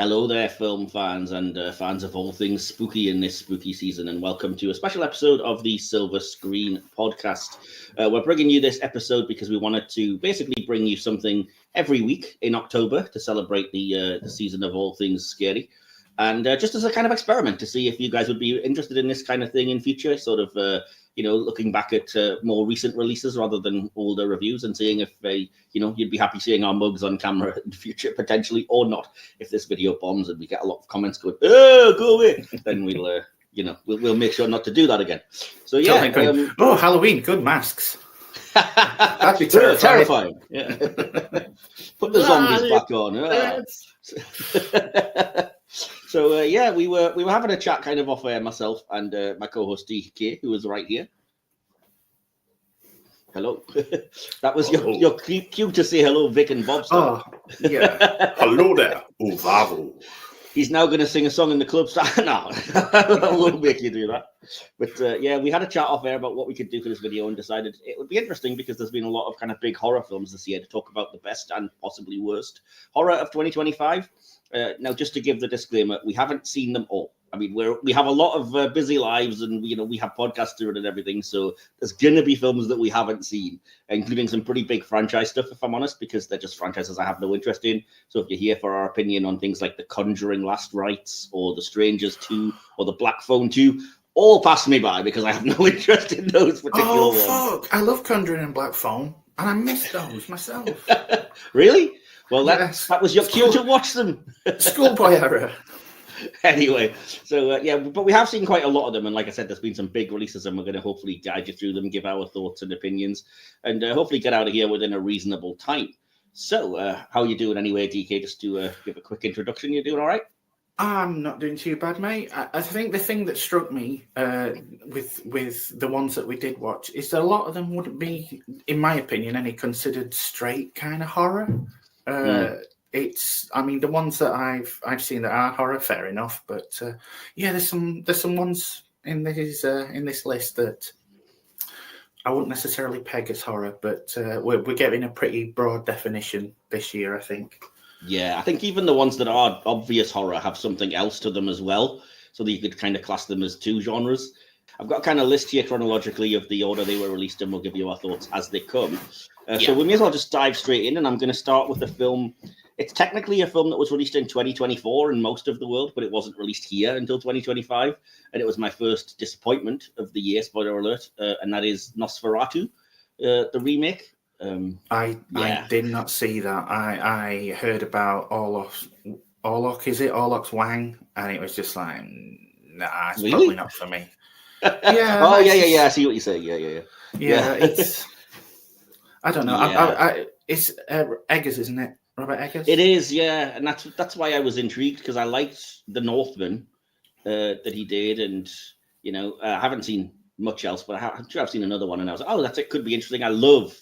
Hello there, film fans and fans of all things spooky in this spooky season, and welcome to a special episode of the Silver Screen Podcast. We're bringing you this episode because we wanted to basically bring you something every week in October to celebrate the season of all things scary, and just as a kind of experiment to see if you guys would be interested in this kind of thing in future, sort of looking back at more recent releases rather than older reviews and seeing if you'd be happy seeing our mugs on camera in the future potentially or not. If this video bombs and we get a lot of comments going, "Oh, go away," then we'll make sure not to do that again. So yeah, Halloween, good masks. That'd be terrifying. Yeah. Put the zombies back on. So we were having a chat kind of off air, myself and my co-host DK, who was right here. Hello. That was your cue to say hello, Vic and Bob. Oh, yeah. Hello there, Uvavo. He's now going to sing a song in the club. No, I won't make you do that. But we had a chat off air about what we could do for this video and decided it would be interesting because there's been a lot of kind of big horror films this year to talk about the best and possibly worst horror of 2025. Now, just to give the disclaimer, we haven't seen them all. I mean, we have a lot of busy lives and, we have podcasts doing and everything. So there's going to be films that we haven't seen, including some pretty big franchise stuff, if I'm honest, because they're just franchises I have no interest in. So if you're here for our opinion on things like The Conjuring Last Rites or The Strangers 2 or The Black Phone 2, all pass me by because I have no interest in those particular ones. Oh, fuck. I love Conjuring and Black Phone, and I missed those myself. Really? Well, that was your cue to watch them. Schoolboy error. Anyway, so but we have seen quite a lot of them, and like I said, there's been some big releases, and we're going to hopefully guide you through them, give our thoughts and opinions, and hopefully get out of here within a reasonable time. So, how are you doing anyway, DK? Just to give a quick introduction, you doing all right? I'm not doing too bad, mate. I think the thing that struck me with the ones that we did watch is that a lot of them wouldn't be, in my opinion, any considered straight kind of horror. The ones that I've seen that are horror, fair enough, but there's some ones in this list that I wouldn't necessarily peg as horror, but we're getting a pretty broad definition this year, I think. Yeah, I think even the ones that are obvious horror have something else to them as well, so that you could kind of class them as two genres. I've got a kind of list here chronologically of the order they were released, and we'll give you our thoughts as they come. So we may as well just dive straight in, and I'm going to start with a film. It's technically a film that was released in 2024 in most of the world, but it wasn't released here until 2025, and it was my first disappointment of the year, spoiler alert, and that is Nosferatu, the remake. I did not see that. I heard about Orlok's Wang, and it was just like, nah, it's probably not for me. Yeah. Oh, yeah. I see what you say. Yeah. It's. I don't know. Yeah. It's Eggers, isn't it? Robert Eggers. It is, yeah, and that's why I was intrigued because I liked The Northman that he did, and I haven't seen much else, but I'm sure I've seen another one, and I was like, oh, that's it. Could be interesting. I love,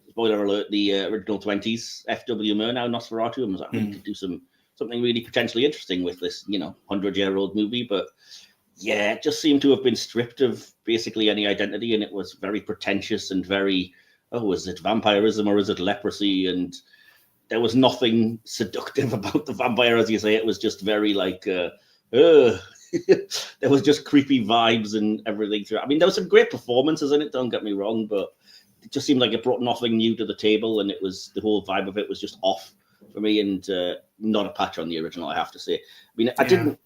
spoiler alert, the original 20s F.W. Murnau Nosferatu, and I was like, we could do something really potentially interesting with this 100-year-old movie, but. Yeah, it just seemed to have been stripped of basically any identity, and it was very pretentious and very, is it vampirism or is it leprosy? And there was nothing seductive about the vampire, as you say. It was just very there was just creepy vibes and everything through. I mean, there were some great performances in it, don't get me wrong, but it just seemed like it brought nothing new to the table, and the whole vibe of it was just off for me, and not a patch on the original, I have to say. I mean, I didn't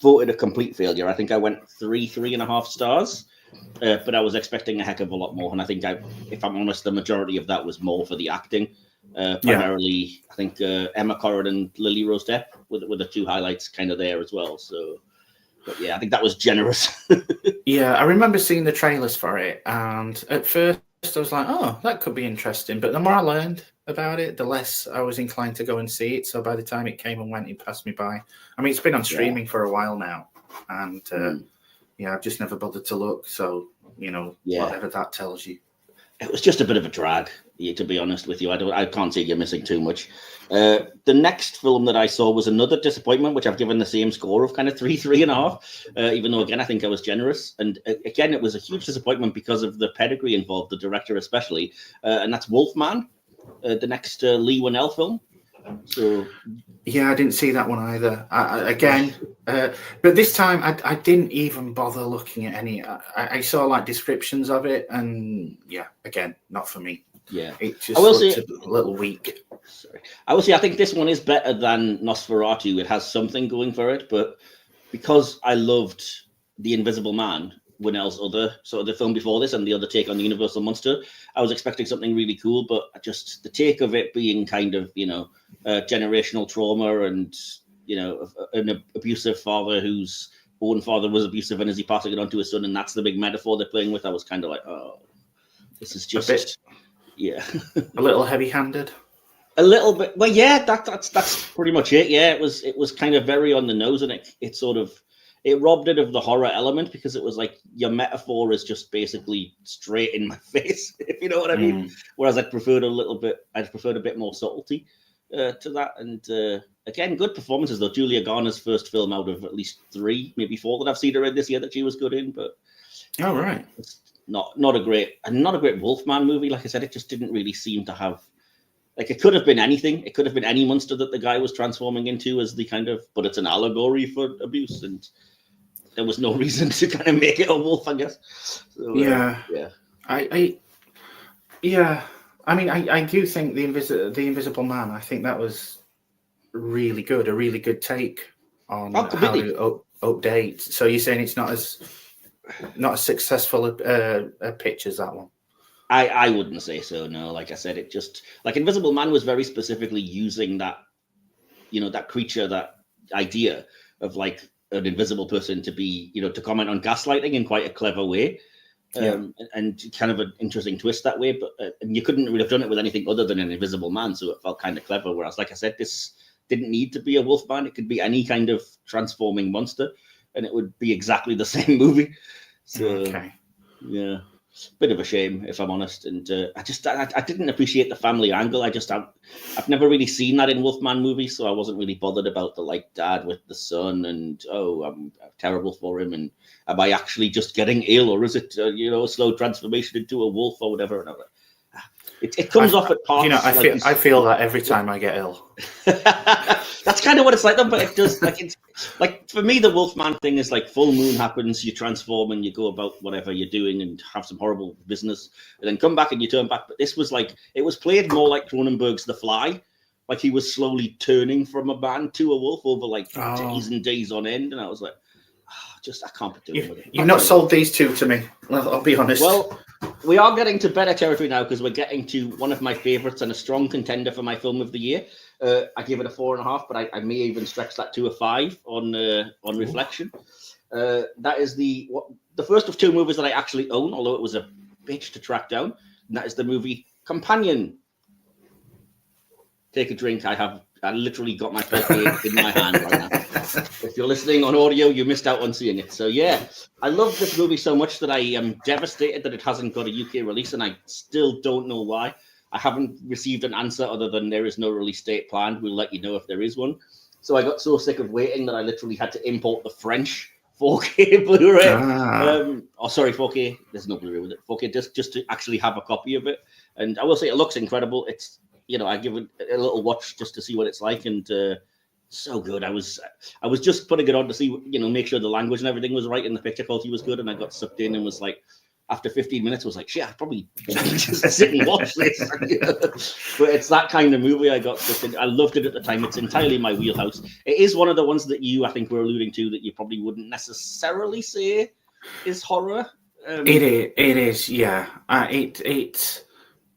voted a complete failure. I think I went 3.5 stars, but I was expecting a heck of a lot more. And I think, if I'm honest, the majority of that was more for the acting. Primarily, I think Emma Corrin and Lily Rose Depp were the two highlights kind of there as well. So, but yeah, I think that was generous. Yeah, I remember seeing the trailers for it, and at first I was like, oh, that could be interesting. But the more I learned about it, the less I was inclined to go and see it. So by the time it came and went, it passed me by. I mean, it's been on streaming for a while now, and I've just never bothered to look. So whatever that tells you. It was just a bit of a drag, to be honest with you. I can't say you're missing too much. The next film that I saw was another disappointment, which I've given the same score of kind of 3.5, even though, again, I think I was generous. And again, it was a huge disappointment because of the pedigree involved, the director especially, and that's Wolfman, the next Lee Winnell film. So Yeah, I didn't see that one either. But this time I didn't even bother looking at any. I saw like descriptions of it, and yeah, again, not for me. Yeah, It I just will looked say. a little weak. Sorry, I will say I think this one is better than Nosferatu. It has something going for it, but because I loved The Invisible Man, Winnell's other sort of the film before this, and the other take on the Universal Monster, I was expecting something really cool, but just the take of it being kind of generational trauma and an abusive father whose own father was abusive, and is he passing it on to his son, and that's the big metaphor they're playing with. I was kind of like, oh, this is just A bit, yeah. a little heavy-handed. A little bit. Well, yeah, that's pretty much it. Yeah, it was kind of very on the nose, and it sort of it robbed it of the horror element because it was like your metaphor is just basically straight in my face, if you know what I mean. Whereas I'd preferred a bit more subtlety to that. And again, good performances though. Julia Garner's first film out of at least 3, maybe 4 that I've seen her in this year that she was good in, but oh right, it's not a great Wolfman movie. Like I said, it just didn't really seem to have. Like it could have been anything. It could have been any monster that the guy was transforming into as the kind of, but it's an allegory for abuse, and there was no reason to kind of make it a wolf, I guess. So, yeah. Yeah. I mean, I do think the Invisible Man. I think that was really good. A really good take on how to update. So you're saying it's not as successful a pitch as that one? I wouldn't say so. No, like I said, it just like Invisible Man was very specifically using that, that creature, that idea of like an invisible person to be, to comment on gaslighting in quite a clever way. And kind of an interesting twist that way, but and you couldn't really have done it with anything other than an Invisible Man, so it felt kind of clever. Whereas, like I said, this didn't need to be a wolfman; it could be any kind of transforming monster, and it would be exactly the same movie. So, yeah, bit of a shame if I'm honest. And I didn't appreciate the family angle. I've never really seen that in Wolfman movies, so I wasn't really bothered about the like dad with the son and I'm terrible for him, and am I actually just getting ill, or is it a slow transformation into a wolf or whatever? And it comes off at parts. I feel that every time I get ill. That's kind of what it's like, though. But it does it's like for me, the Wolfman thing is like full moon happens, you transform and you go about whatever you're doing and have some horrible business, and then come back and you turn back. But this was like it was played more like Cronenberg's The Fly, like he was slowly turning from a man to a wolf over like days and days on end, and I was like, I can't be doing with it. You've not sold these two to me. I'll be honest. Well, we are getting to better territory now because we're getting to one of my favorites and a strong contender for my film of the year. I give it a 4.5, but I may even stretch that to a 5 on reflection. That is the first of 2 movies that I actually own, although it was a bitch to track down. And that is the movie Companion. Take a drink. I literally got my first aid in my hand right now. If you're listening on audio, you missed out on seeing it. So yeah, I love this movie so much that I am devastated that it hasn't got a UK release, and I still don't know why. I haven't received an answer other than there is no release date planned. We'll let you know if there is one. So I got so sick of waiting that I literally had to import the French 4K Blu-ray. 4K. There's no Blu-ray with it. 4K disc just to actually have a copy of it. And I will say it looks incredible. It's I give it a little watch just to see what it's like, and so good. I was just putting it on to see, make sure the language and everything was right and the picture quality was good, and I got sucked in and was like, after 15 minutes, I was like, shit, I probably just sit and watch this. But it's that kind of movie I got sucked in. I loved it at the time. It's entirely my wheelhouse. It is one of the ones that I think were alluding to that you probably wouldn't necessarily say is horror. It is, yeah.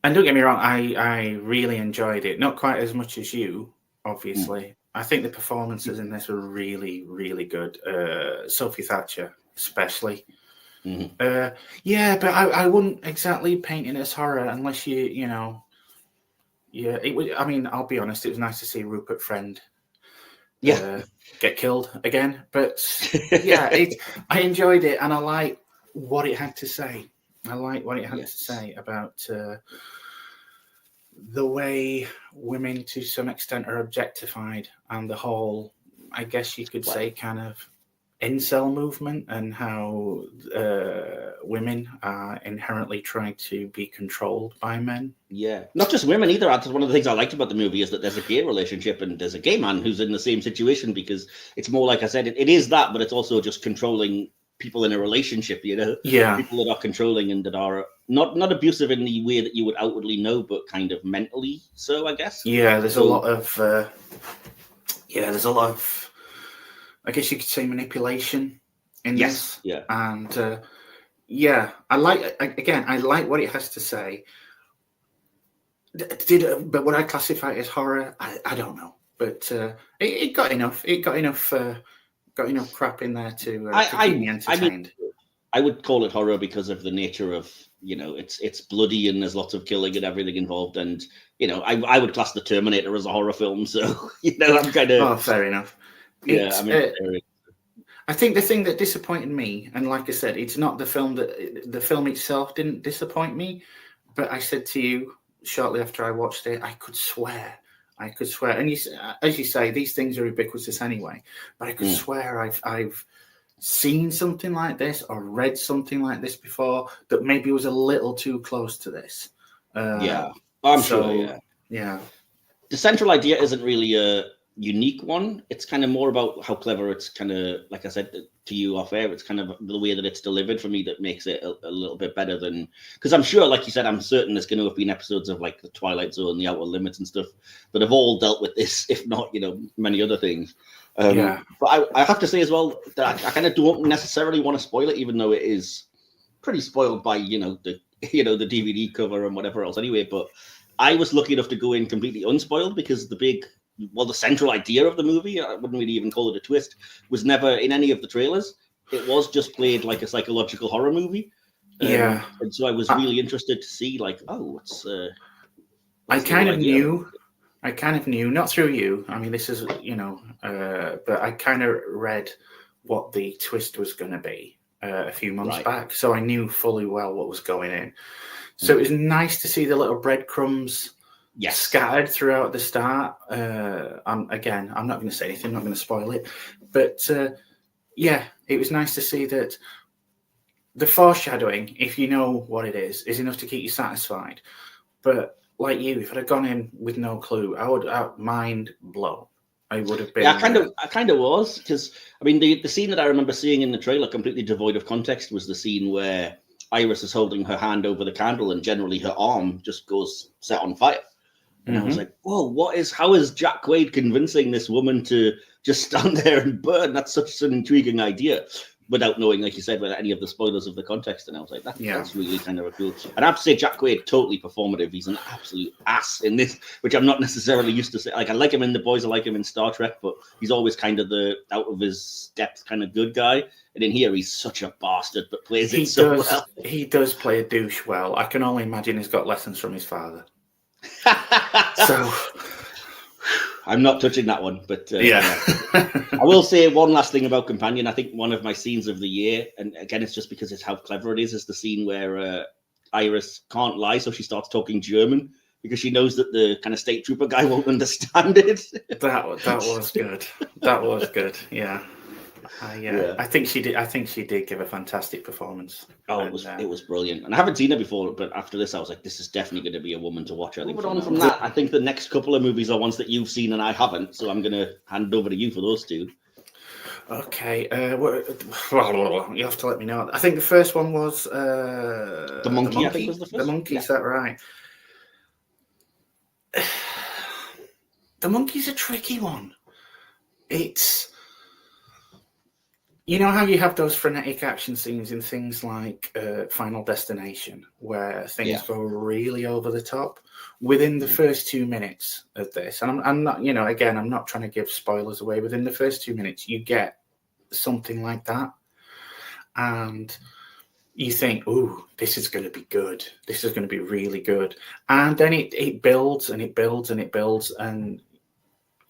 And don't get me wrong, I really enjoyed it. Not quite as much as you, obviously. I think the performances in this were really, really good. Sophie Thatcher, especially. Yeah, but I wouldn't exactly paint it as horror unless yeah, it would. I mean, I'll be honest, it was nice to see Rupert Friend get killed again. But yeah, I enjoyed it, and I like what it had to say. I like what it had to say about the way women, to some extent, are objectified, and the whole, I guess you could say, kind of incel movement and how women are inherently trying to be controlled by men. Yeah, not just women either. That's one of the things I liked about the movie is that there's a gay relationship and there's a gay man who's in the same situation, because it's more, like I said, it is that, but it's also just controlling people in a relationship, Yeah. people that are controlling and that are not abusive in the way that you would outwardly know, but kind of mentally so, I guess. Yeah, there's a lot of I guess you could say manipulation in this. Yeah. And I like what it has to say. But would I classify it as horror? I don't know. But it got enough. It got enough crap in there to keep me entertained. I would call it horror because of the nature of, it's bloody and there's lots of killing and everything involved. And, I would class the Terminator as a horror film. So, I'm kind of... Oh, fair enough. Yeah, I think the thing that disappointed me, and like I said, it's not the film itself didn't disappoint me, but I said to you shortly after I watched it, I could swear. And as you say, these things are ubiquitous anyway, but I could swear I've seen something like this or read something like this before that maybe was a little too close to this. I'm sure. Yeah. The central idea isn't really a unique one. It's kind of more about how clever it's kind of, like I said to you off air, it's kind of the way that it's delivered for me that makes it a little bit better than, because I'm sure, like you said, I'm certain there's going to have been episodes of like the Twilight Zone, the Outer Limits and stuff that have all dealt with this, if not, many other things. But I have to say as well that I kind of don't necessarily want to spoil it, even though it is pretty spoiled by, the DVD cover and whatever else anyway. But I was lucky enough to go in completely unspoiled because the central idea of the movie, I wouldn't really even call it a twist, was never in any of the trailers. It was just played like a psychological horror movie. And so I was really interested to see, like, what's I kind of knew, not through you. I mean, this is, but I kind of read what the twist was going to be a few months back. So I knew fully well what was going in. So it was nice to see the little breadcrumbs scattered throughout the start. I'm not going to say anything, I'm not going to spoil it. But it was nice to see that the foreshadowing, if you know what it is enough to keep you satisfied. But like you, if I'd have gone in with no clue, I would mind blown. I would have been. Yeah, I kind of was, because I mean the scene that I remember seeing in the trailer, completely devoid of context, was the scene where Iris is holding her hand over the candle and generally her arm just goes set on fire. And I was like, whoa, how is Jack Quaid convincing this woman to just stand there and burn? That's such an intriguing idea, without knowing, like you said, without any of the spoilers of the context. And I was like, that's really kind of a cool. And I have to say, Jack Quaid, totally performative. He's an absolute ass in this, which I'm not necessarily used to say. Like, I like him in The Boys, I like him in Star Trek, but he's always kind of the out of his depth kind of good guy. And in here, he's such a bastard, but plays it so well. He does play a douche well. I can only imagine he's got lessons from his father. So I'm not touching that one, but I will say one last thing about Companion. I think one of my scenes of the year, and again, it's just because it's how clever it is the scene where Iris can't lie, so she starts talking German because she knows that the kind of state trooper guy won't understand it. That was good. That was good. Yeah. I think she did. I think she did give a fantastic performance. It was brilliant, and I haven't seen her before. But after this, I was like, "This is definitely going to be a woman to watch." I think. From that, I think the next couple of movies are ones that you've seen and I haven't, so I'm going to hand it over to you for those two. Okay, you have to let me know. I think the first one was the monkey. I think was the first. The monkey, is that right? The monkey's a tricky one. It's. You know how you have those frenetic action scenes in things like Final Destination, where things go really over the top within the first 2 minutes of this. And I'm not, again, I'm not trying to give spoilers away. Within the first 2 minutes, you get something like that. And you think, ooh, this is going to be good. This is going to be really good. And then it builds and it builds and it builds. And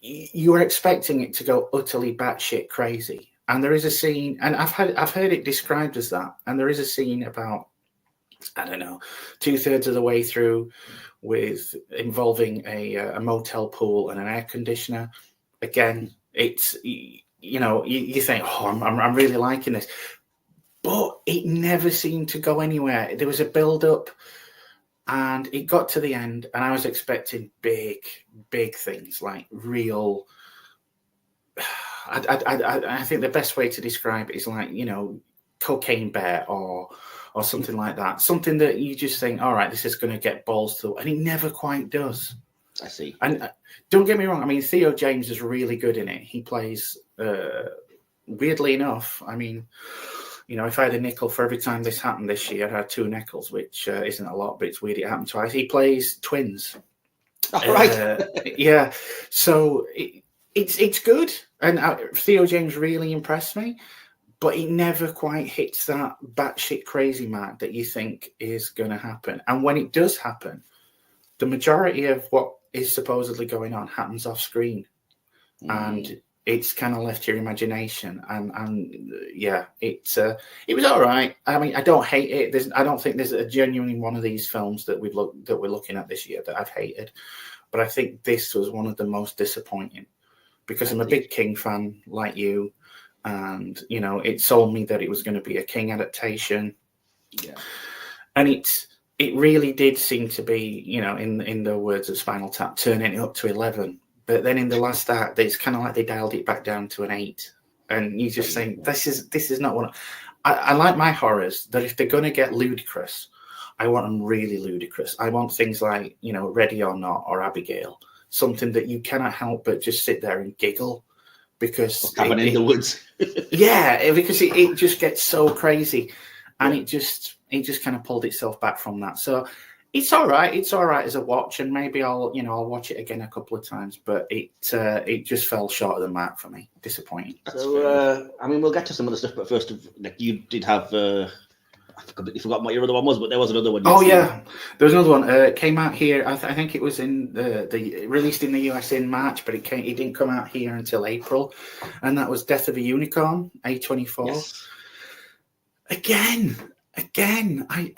you are expecting it to go utterly batshit crazy. And there is a scene, and I've heard it described as that. And there is a scene about, I don't know, 2/3 of the way through, involving a motel pool and an air conditioner. Again, it's you think, oh, I'm really liking this, but it never seemed to go anywhere. There was a build up, and it got to the end, and I was expecting big things, like real. I think the best way to describe it is like, Cocaine Bear or something like that. Something that you just think, all right, this is going to get balls to, and it never quite does. I see. And don't get me wrong. I mean, Theo James is really good in it. He plays, weirdly enough, I mean, if I had a nickel for every time this happened this year, I had 2 nickels, which isn't a lot, but it's weird it happened twice. He plays twins. Oh, right. Yeah. So it's good. And Theo James really impressed me, but it never quite hits that batshit crazy mark that you think is going to happen. And when it does happen, the majority of what is supposedly going on happens off screen. And it's kind of left to your imagination. And yeah, it was all right. I mean, I don't hate it. I don't think there's a genuinely one of these films that we're looking at this year that I've hated. But I think this was one of the most disappointing, because I'm a big King fan like you. And, it sold me that it was going to be a King adaptation. Yeah. And it really did seem to be, in the words of Spinal Tap, turning it up to 11. But then in the last act, it's kind of like they dialed it back down to an 8. And you just think, this is not what I like my horrors, that if they're going to get ludicrous, I want them really ludicrous. I want things like, Ready or Not or Abigail, something that you cannot help but just sit there and giggle. Because Cabin in the Woods. Yeah, because it just gets so crazy, and it just kind of pulled itself back from that. So it's all right. It's all right as a watch, and maybe I'll watch it again a couple of times. But it just fell short of the mark for me. Disappointing. So I mean, we'll get to some of the stuff, but first, you did have. I completely forgot what your other one was, but there was another one. Oh yeah, there was another one. It came out here. I think it was in the released in the US in March, but it didn't come out here until April, and that was Death of a Unicorn, A24. Yes. Again, I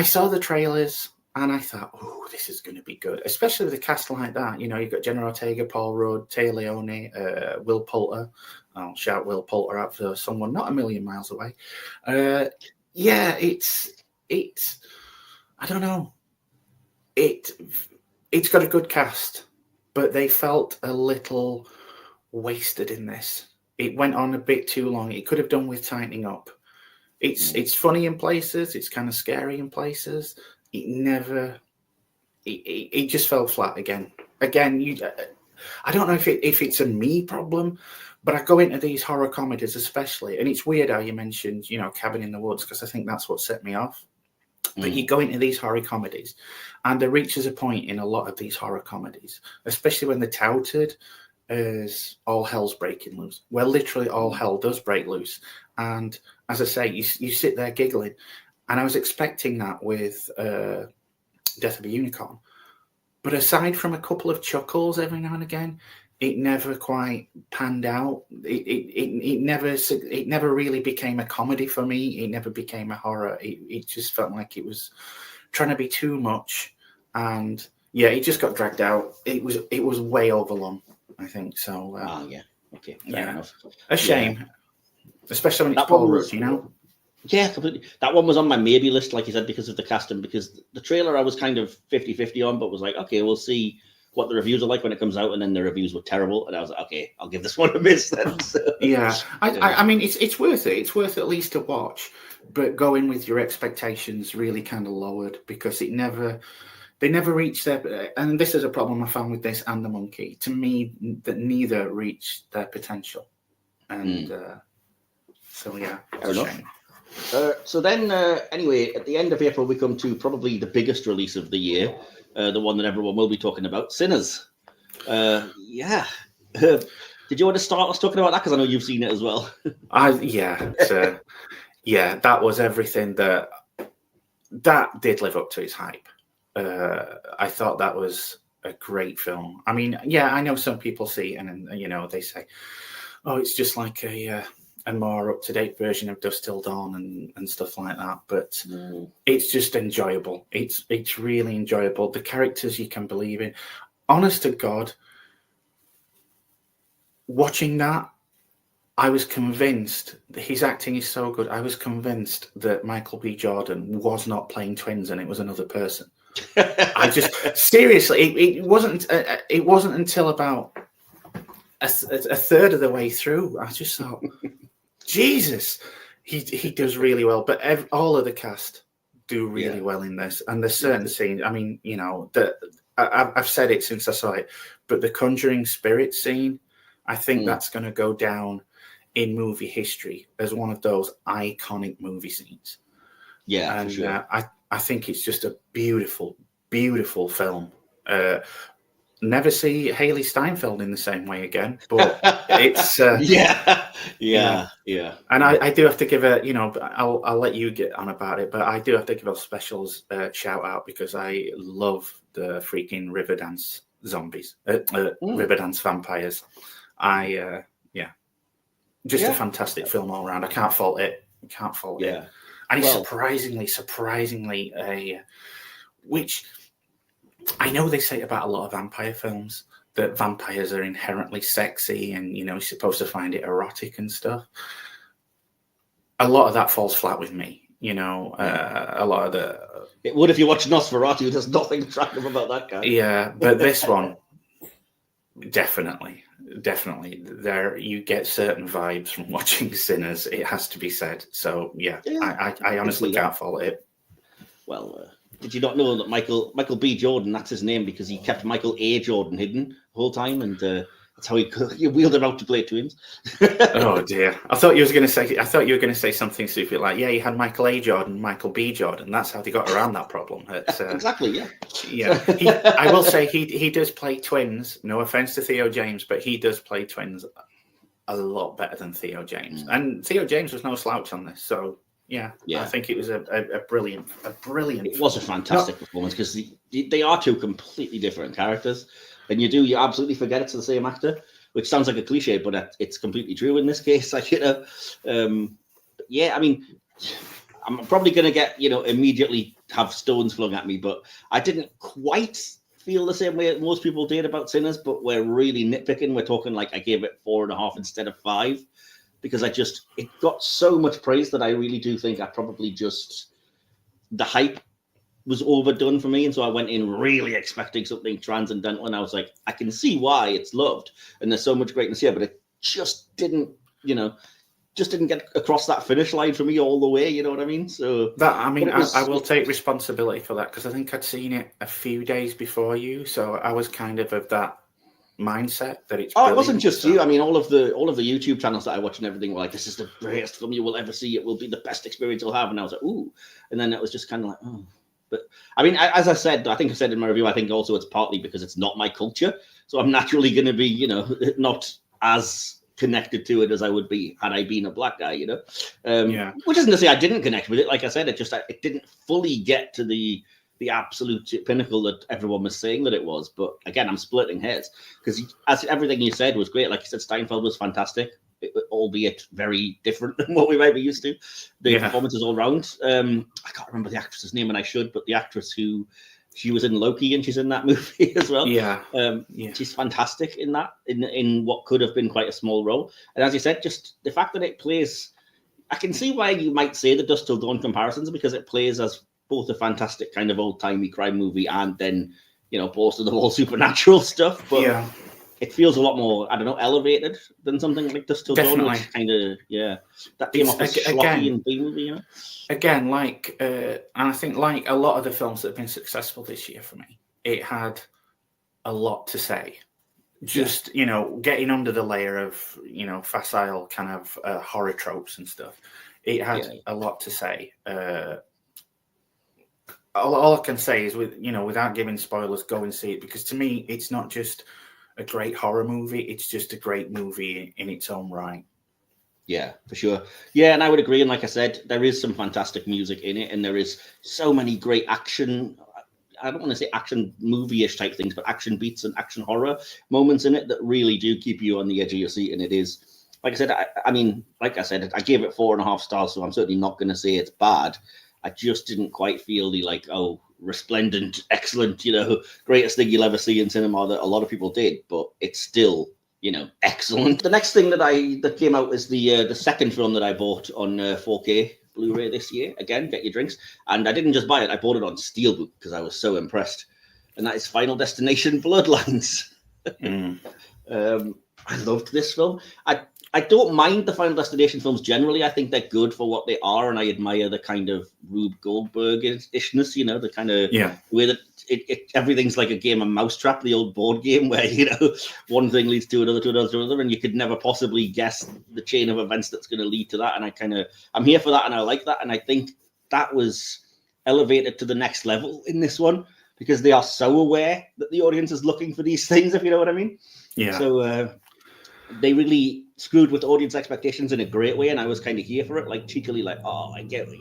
saw the trailers and I thought, oh, this is going to be good, especially with a cast like that. You've got Jenna Ortega, Paul Rudd, Tay Leone, Will Poulter. I'll shout Will Poulter out for someone not a million miles away. Yeah, it's I don't know. It's got a good cast, but they felt a little wasted in this. It went on a bit too long. It could have done with tightening up. It's funny in places, it's kind of scary in places. It just fell flat again. I don't know if it's a me problem, but I go into these horror comedies especially, and it's weird how you mentioned, Cabin in the Woods, because I think that's what set me off. But you go into these horror comedies, and there reaches a point in a lot of these horror comedies, especially when they're touted as all hell's breaking loose. Well, literally all hell does break loose. And as I say, you sit there giggling. And I was expecting that with Death of a Unicorn. But aside from a couple of chuckles every now and again, it never quite panned out. It never really became a comedy for me. It never became a horror. It just felt like it was trying to be too much, and yeah, it just got dragged out. It was way overlong, I think. So yeah, okay, fair enough. A shame, especially when it's Paul Rudd, Yeah, completely. That one was on my maybe list, like you said, because of the casting, because the trailer I was kind of 50-50 on, but was like, okay, we'll see what the reviews are like when it comes out, and then the reviews were terrible, and I was like, okay, I'll give this one a miss then. So, yeah, I mean, it's worth it. It's worth at least to watch, but go in with your expectations really kind of lowered, because they never reached their. And this is a problem I found with this and The Monkey. To me, that neither reached their potential, and so yeah, fair enough. So then, anyway, at the end of April, we come to probably the biggest release of the year, the one that everyone will be talking about, Sinners. Yeah. Did you want to start us talking about that? Because I know you've seen it as well. Yeah, that was everything that did live up to its hype. I thought that was a great film. I mean, yeah, I know some people see it and they say, oh, it's just like a more up-to-date version of Dusk Till Dawn and stuff like that, but it's just enjoyable. It's really enjoyable. The characters you can believe in. Honest to God, watching that, I was convinced his acting is so good. I was convinced that Michael B. Jordan was not playing twins and it was another person. I just seriously, it wasn't. It wasn't until about a third of the way through I just thought, Jesus, he does really well. But all of the cast do really well in this, and there's certain scenes. I mean, you know, that I've said it since I saw it, but the Conjuring Spirit scene, I think that's going to go down in movie history as one of those iconic movie scenes. Yeah, and for sure. I think it's just a beautiful, beautiful film. Never see Haley Steinfeld in the same way again, but it's yeah. And I do have to give a, you know, I'll let you get on about it, but I do have to give a special shout out because I love the freaking Riverdance zombies, Riverdance vampires. Just a fantastic film all around. I can't fault it. Yeah. And it's surprisingly which I know they say about a lot of vampire films that vampires are inherently sexy and, you know, you're supposed to find it erotic and stuff. A lot of that falls flat with me, you know. A lot of the... It would if you watch Nosferatu. There's nothing attractive about that guy. Yeah, but this one, definitely. There you get certain vibes from watching Sinners, it has to be said. So, I honestly can't fault it. Well... did you not know that Michael B. Jordan, that's his name because he kept Michael A. Jordan hidden the whole time, and that's how he wheeled him out to play twins. Oh dear! I thought you were going to say something stupid like, "Yeah, you had Michael A. Jordan, Michael B. Jordan." That's how they got around that problem. Exactly. Yeah. Yeah. I will say he does play twins. No offense to Theo James, but he does play twins a lot better than Theo James, and Theo James was no slouch on this. So. Yeah, I think it was a brilliant. It was a fantastic performance because they are two completely different characters, and you absolutely forget it's the same actor, which sounds like a cliche, but it's completely true in this case. Like, you know, I mean, I'm probably going to get, you know, immediately have stones flung at me, but I didn't quite feel the same way most people did about Sinners, but we're really nitpicking. We're talking like I gave it 4.5 instead of 5. Because it got so much praise that I really do think I probably the hype was overdone for me. And so I went in really expecting something transcendental. And I was like, I can see why it's loved. And there's so much greatness here, but it just didn't get across that finish line for me all the way. You know what I mean? So I will take responsibility for that because I think I'd seen it a few days before you. So I was kind of that mindset that it's it wasn't just you. I mean, all of the YouTube channels that I watch and everything were like, this is the greatest film you will ever see, it will be the best experience you'll have. And I was like, ooh. And then it was just kind of like, oh. But I mean, as I said, I think I said in my review, I think also it's partly because it's not my culture, so I'm naturally going to be, you know, not as connected to it as I would be had I been a black guy, you know. Which isn't to say I didn't connect with it. Like I said, it didn't fully get to the absolute pinnacle that everyone was saying that it was. But again, I'm splitting hairs because as everything you said was great. Like you said, Steinfeld was fantastic, albeit very different than what we might be used to. The performances all round. I can't remember the actress's name, and I should, but the actress she was in Loki and she's in that movie as well. She's fantastic in that, in what could have been quite a small role. And as you said, just the fact that it plays, I can see why you might say the Dusk Till Dawn comparisons, because it plays as both a fantastic kind of old-timey crime movie and then, you know, boast of the whole supernatural stuff. But it feels a lot more, I don't know, elevated than something like Dusk Till Dawn. Which kind of, that came off as schlocky and B-movie, you know? Again, and I think like a lot of the films that have been successful this year for me, it had a lot to say. Just, you know, getting under the layer of, you know, facile kind of horror tropes and stuff. It had a lot to say. All I can say is, without giving spoilers, go and see it, because to me, it's not just a great horror movie; it's just a great movie in its own right. Yeah, for sure. Yeah, and I would agree. And like I said, there is some fantastic music in it, and there is so many great action. I don't want to say action movie-ish type things, but action beats and action horror moments in it that really do keep you on the edge of your seat. And it is, like I said, I gave it 4.5 stars, so I'm certainly not going to say it's bad. I just didn't quite feel the resplendent, excellent, you know, greatest thing you'll ever see in cinema that a lot of people did. But it's still excellent. The nenext thing that came out is the second film that I bought on 4K Blu-ray this year. Again, get your drinks. And I didn't just buy it; I bought it on Steelbook because I was so impressed. And that is Final Destination: Bloodlines. I loved this film. I don't mind the Final Destination films generally. I think they're good for what they are, and I admire the kind of Rube Goldberg-ishness, the kind of way that everything's like a game of Mousetrap, the old board game where, one thing leads to another, and you could never possibly guess the chain of events that's going to lead to that. And I'm here for that, and I like that. And I think that was elevated to the next level in this one because they are so aware that the audience is looking for these things, if you know what I mean. Yeah. So they really screwed with audience expectations in a great way, and I was kind of here for it, like cheekily, like, oh, I get what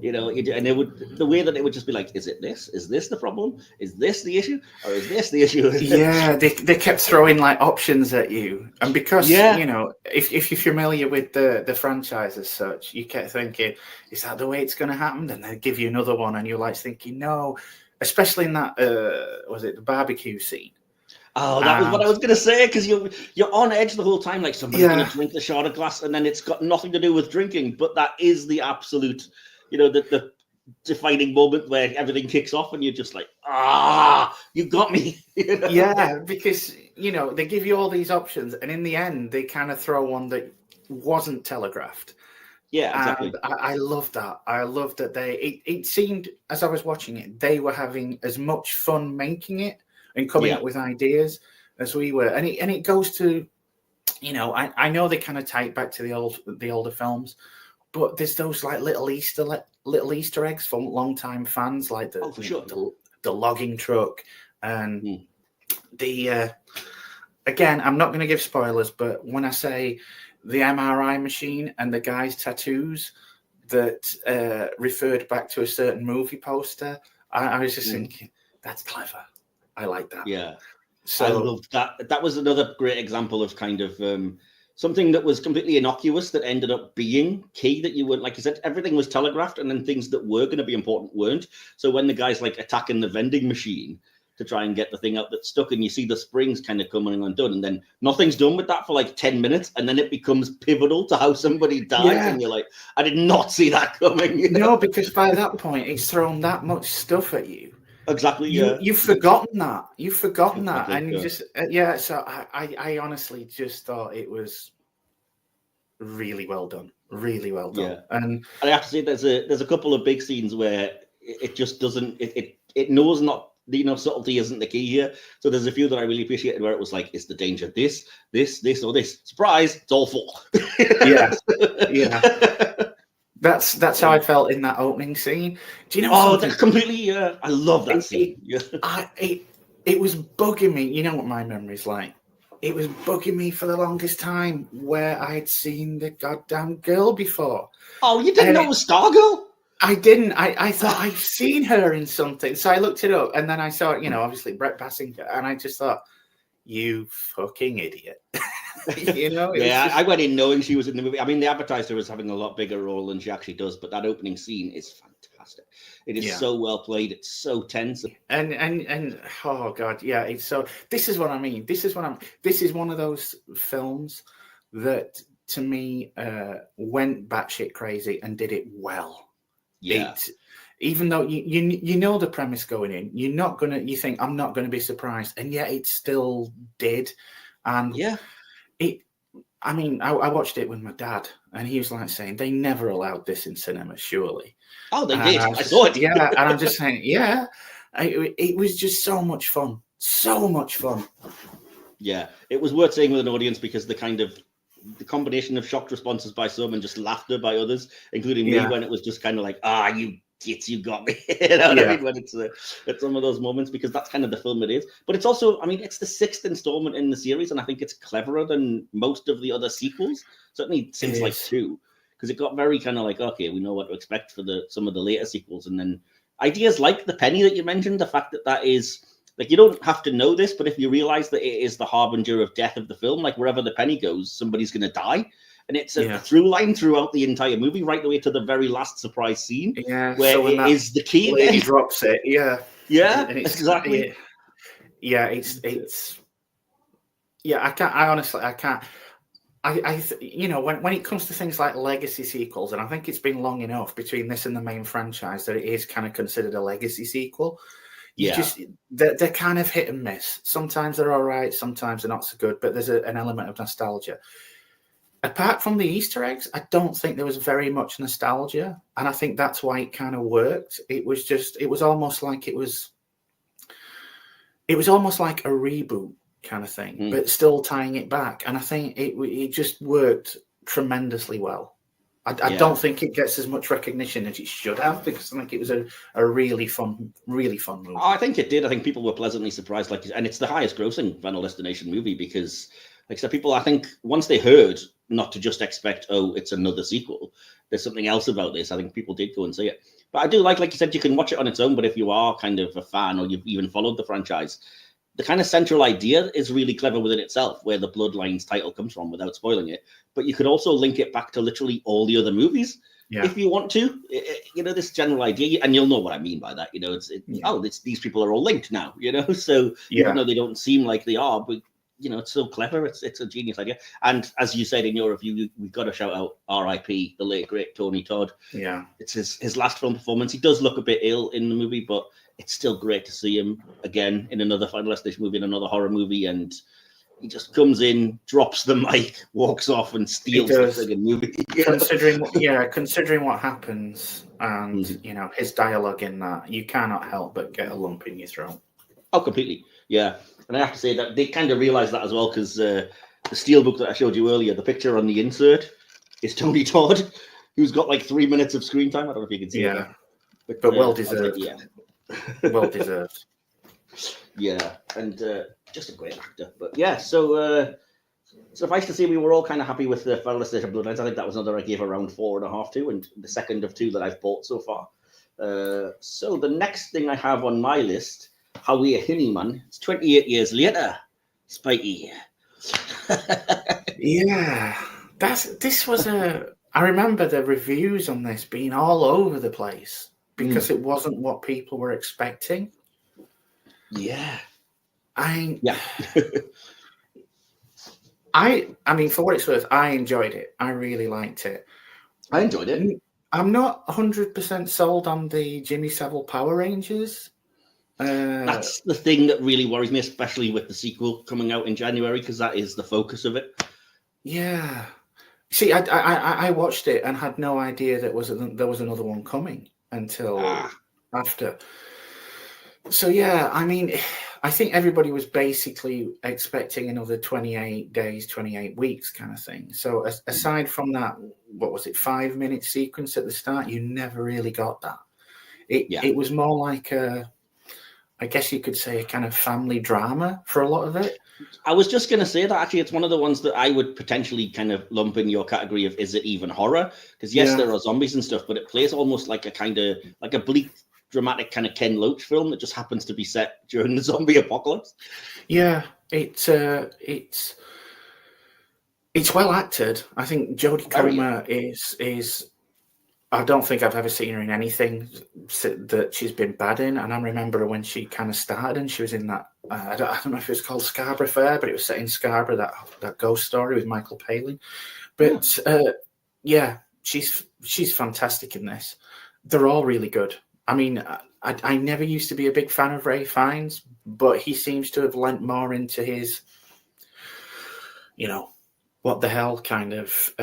and it would, the way that it would just be like, is it this? Is this the problem? Is this the issue? Or is this the issue? Yeah, they kept throwing like options at you, and because if you're familiar with the franchise as such, you kept thinking, is that the way it's going to happen? And they give you another one, and you're like thinking, no, especially in that was it the barbecue scene? Oh, that was what I was going to say, because you're on edge the whole time, like somebody's going to drink the shot of glass, and then it's got nothing to do with drinking, but that is the absolute, the defining moment where everything kicks off, and you're just like, you got me. Yeah, because, they give you all these options, and in the end, they kind of throw one that wasn't telegraphed. Yeah, exactly. And I love that. I love that it seemed, as I was watching it, they were having as much fun making it and coming up with ideas as we were. And it goes to, I know they kind of tie it back to the older films, but there's those like little Easter eggs for longtime fans, like the logging truck and the again, I'm not going to give spoilers, but when I say the MRI machine and the guy's tattoos that referred back to a certain movie poster, I was just thinking, that's clever. I like that. Yeah. So I loved that. That was another great example of kind of something that was completely innocuous that ended up being key, that you weren't, like you said, everything was telegraphed, and then things that were going to be important weren't. So when the guy's like attacking the vending machine to try and get the thing out that's stuck, and you see the springs kind of coming undone, and then nothing's done with that for like 10 minutes, and then it becomes pivotal to how somebody dies, and you're like, I did not see that coming. No, because by that point, it's thrown that much stuff at you. Exactly. You've forgotten that. You've forgotten that, and you just So I honestly just thought it was really well done. Really well done. Yeah. And I have to say, there's a couple of big scenes where it just doesn't. It knows not. Subtlety isn't the key here. So there's a few that I really appreciated where it was like, is the danger this, or this? Surprise! It's all four. Yeah. That's how I felt in that opening scene. Do you know? Oh, that's completely. I love that scene. It was bugging me. You know what my memory's like. It was bugging me for the longest time where I had seen the goddamn girl before. Oh, you didn't know it was Stargirl? I didn't. I thought I'd seen her in something, so I looked it up, and then I saw, obviously Brett Bassinger, and I just thought, you fucking idiot. I went in knowing she was in the movie. I mean, they advertised her as having a lot bigger role than she actually does, but that opening scene is fantastic. It is so well played. It's so tense. And oh god, yeah. It's so. This is what I mean. This is one of those films that to me went batshit crazy and did it well. Yeah. Even though you know the premise going in, you think I'm not gonna be surprised, and yet it still did. And I watched it with my dad, and he was like saying they never allowed this in cinema, surely. Oh, they did. I saw it. Yeah, and I'm just saying, it was just so much fun. So much fun. Yeah, it was worth seeing with an audience because the combination of shocked responses by some and just laughter by others, including me, when it was just kind of like, you gits, you got me. You know what I mean? When it's some of those moments, because that's kind of the film it is. But it's also, it's the 6th installment in the series, and I think it's cleverer than most of the other sequels. Certainly since like 2, because it got very kind of like, okay, we know what to expect for some of the later sequels, and then ideas like the penny that you mentioned, the fact that is. Like, you don't have to know this, but if you realize that it is the harbinger of death of the film, like wherever the penny goes, somebody's going to die. And it's a through line throughout the entire movie, right the way to the very last surprise scene, where it is the key. He drops it, yeah, and exactly. It's Yeah, I can't. I honestly, I can't. You know, when it comes to things like legacy sequels, and I think it's been long enough between this and the main franchise that it is kind of considered a legacy sequel. Yeah. They're kind of hit and miss. Sometimes they're all right, sometimes they're not so good. But there's an element of nostalgia. Apart from the Easter eggs, I don't think there was very much nostalgia, and I think that's why it kind of worked. It was almost like almost like a reboot kind of thing, but still tying it back. And I think it just worked tremendously well. I don't think it gets as much recognition as it should have, because I think it was a really fun movie. I think it did. I think people were pleasantly surprised, and it's the highest grossing Final Destination movie because, like I said, people, I think once they heard not to just expect, oh, it's another sequel, there's something else about this, I think people did go and see it. But I do like you said, you can watch it on its own, but if you are kind of a fan or you've even followed the franchise, the kind of central idea is really clever within itself, where the Bloodlines title comes from, without spoiling it. But you could also link it back to literally all the other movies if you want to. You know, this general idea, and you'll know what I mean by that. You know, these people are all linked now. You know, so even though they don't seem like they are, but you know, it's so clever. It's a genius idea. And as you said in your review, we've got to shout out R.I.P. the late great Tony Todd. Yeah, it's his last film performance. He does look a bit ill in the movie, but it's still great to see him again in another Final Destination movie, in another horror movie, and he just comes in, drops the mic, walks off, and steals the friggin' movie. Considering what happens, and you know, his dialogue in that, you cannot help but get a lump in your throat. Oh, completely. Yeah, and I have to say that they kind of realised that as well, because the steelbook that I showed you earlier, the picture on the insert is Tony Todd, who's got like 3 minutes of screen time. I don't know if you can see that. But well deserved. Well deserved. Yeah, and just a great actor. But yeah, so suffice to say, we were all kind of happy with the Final Destination Bloodlines. I think that was another I gave around 4.5 to, and the second of 2 that I've bought so far. So the next thing I have on my list, How We a Hinny Man, it's 28 years later, Spikey. Yeah, I remember the reviews on this being all over the place, because it wasn't what people were expecting. Yeah. I mean, for what it's worth, I enjoyed it. I really liked it. I enjoyed it. I'm not 100% sold on the Jimmy Savile Power Rangers. That's the thing that really worries me, especially with the sequel coming out in January, because that is the focus of it. Yeah. See, I watched it and had no idea there was another one coming until after. So yeah, I mean, I think everybody was basically expecting another 28 days, 28 weeks kind of thing. So aside from that, what was it, 5-minute sequence at the start, you never really got that. It was more like I guess you could say, a kind of family drama for a lot of it. I was just going to say that actually it's one of the ones that I would potentially kind of lump in your category of, is it even horror? Because yes, there are zombies and stuff, but it plays almost like a bleak, dramatic kind of Ken Loach film that just happens to be set during the zombie apocalypse. Yeah, it's well acted. I think Jodie Comer is. I don't think I've ever seen her in anything that she's been bad in. And I remember when she kind of started, and she was in that, I don't know if it was called Scarborough Fair, but it was set in Scarborough, that ghost story with Michael Palin. But she's fantastic in this. They're all really good. I mean, I never used to be a big fan of Ray Fiennes, but he seems to have lent more into his, what the hell kind of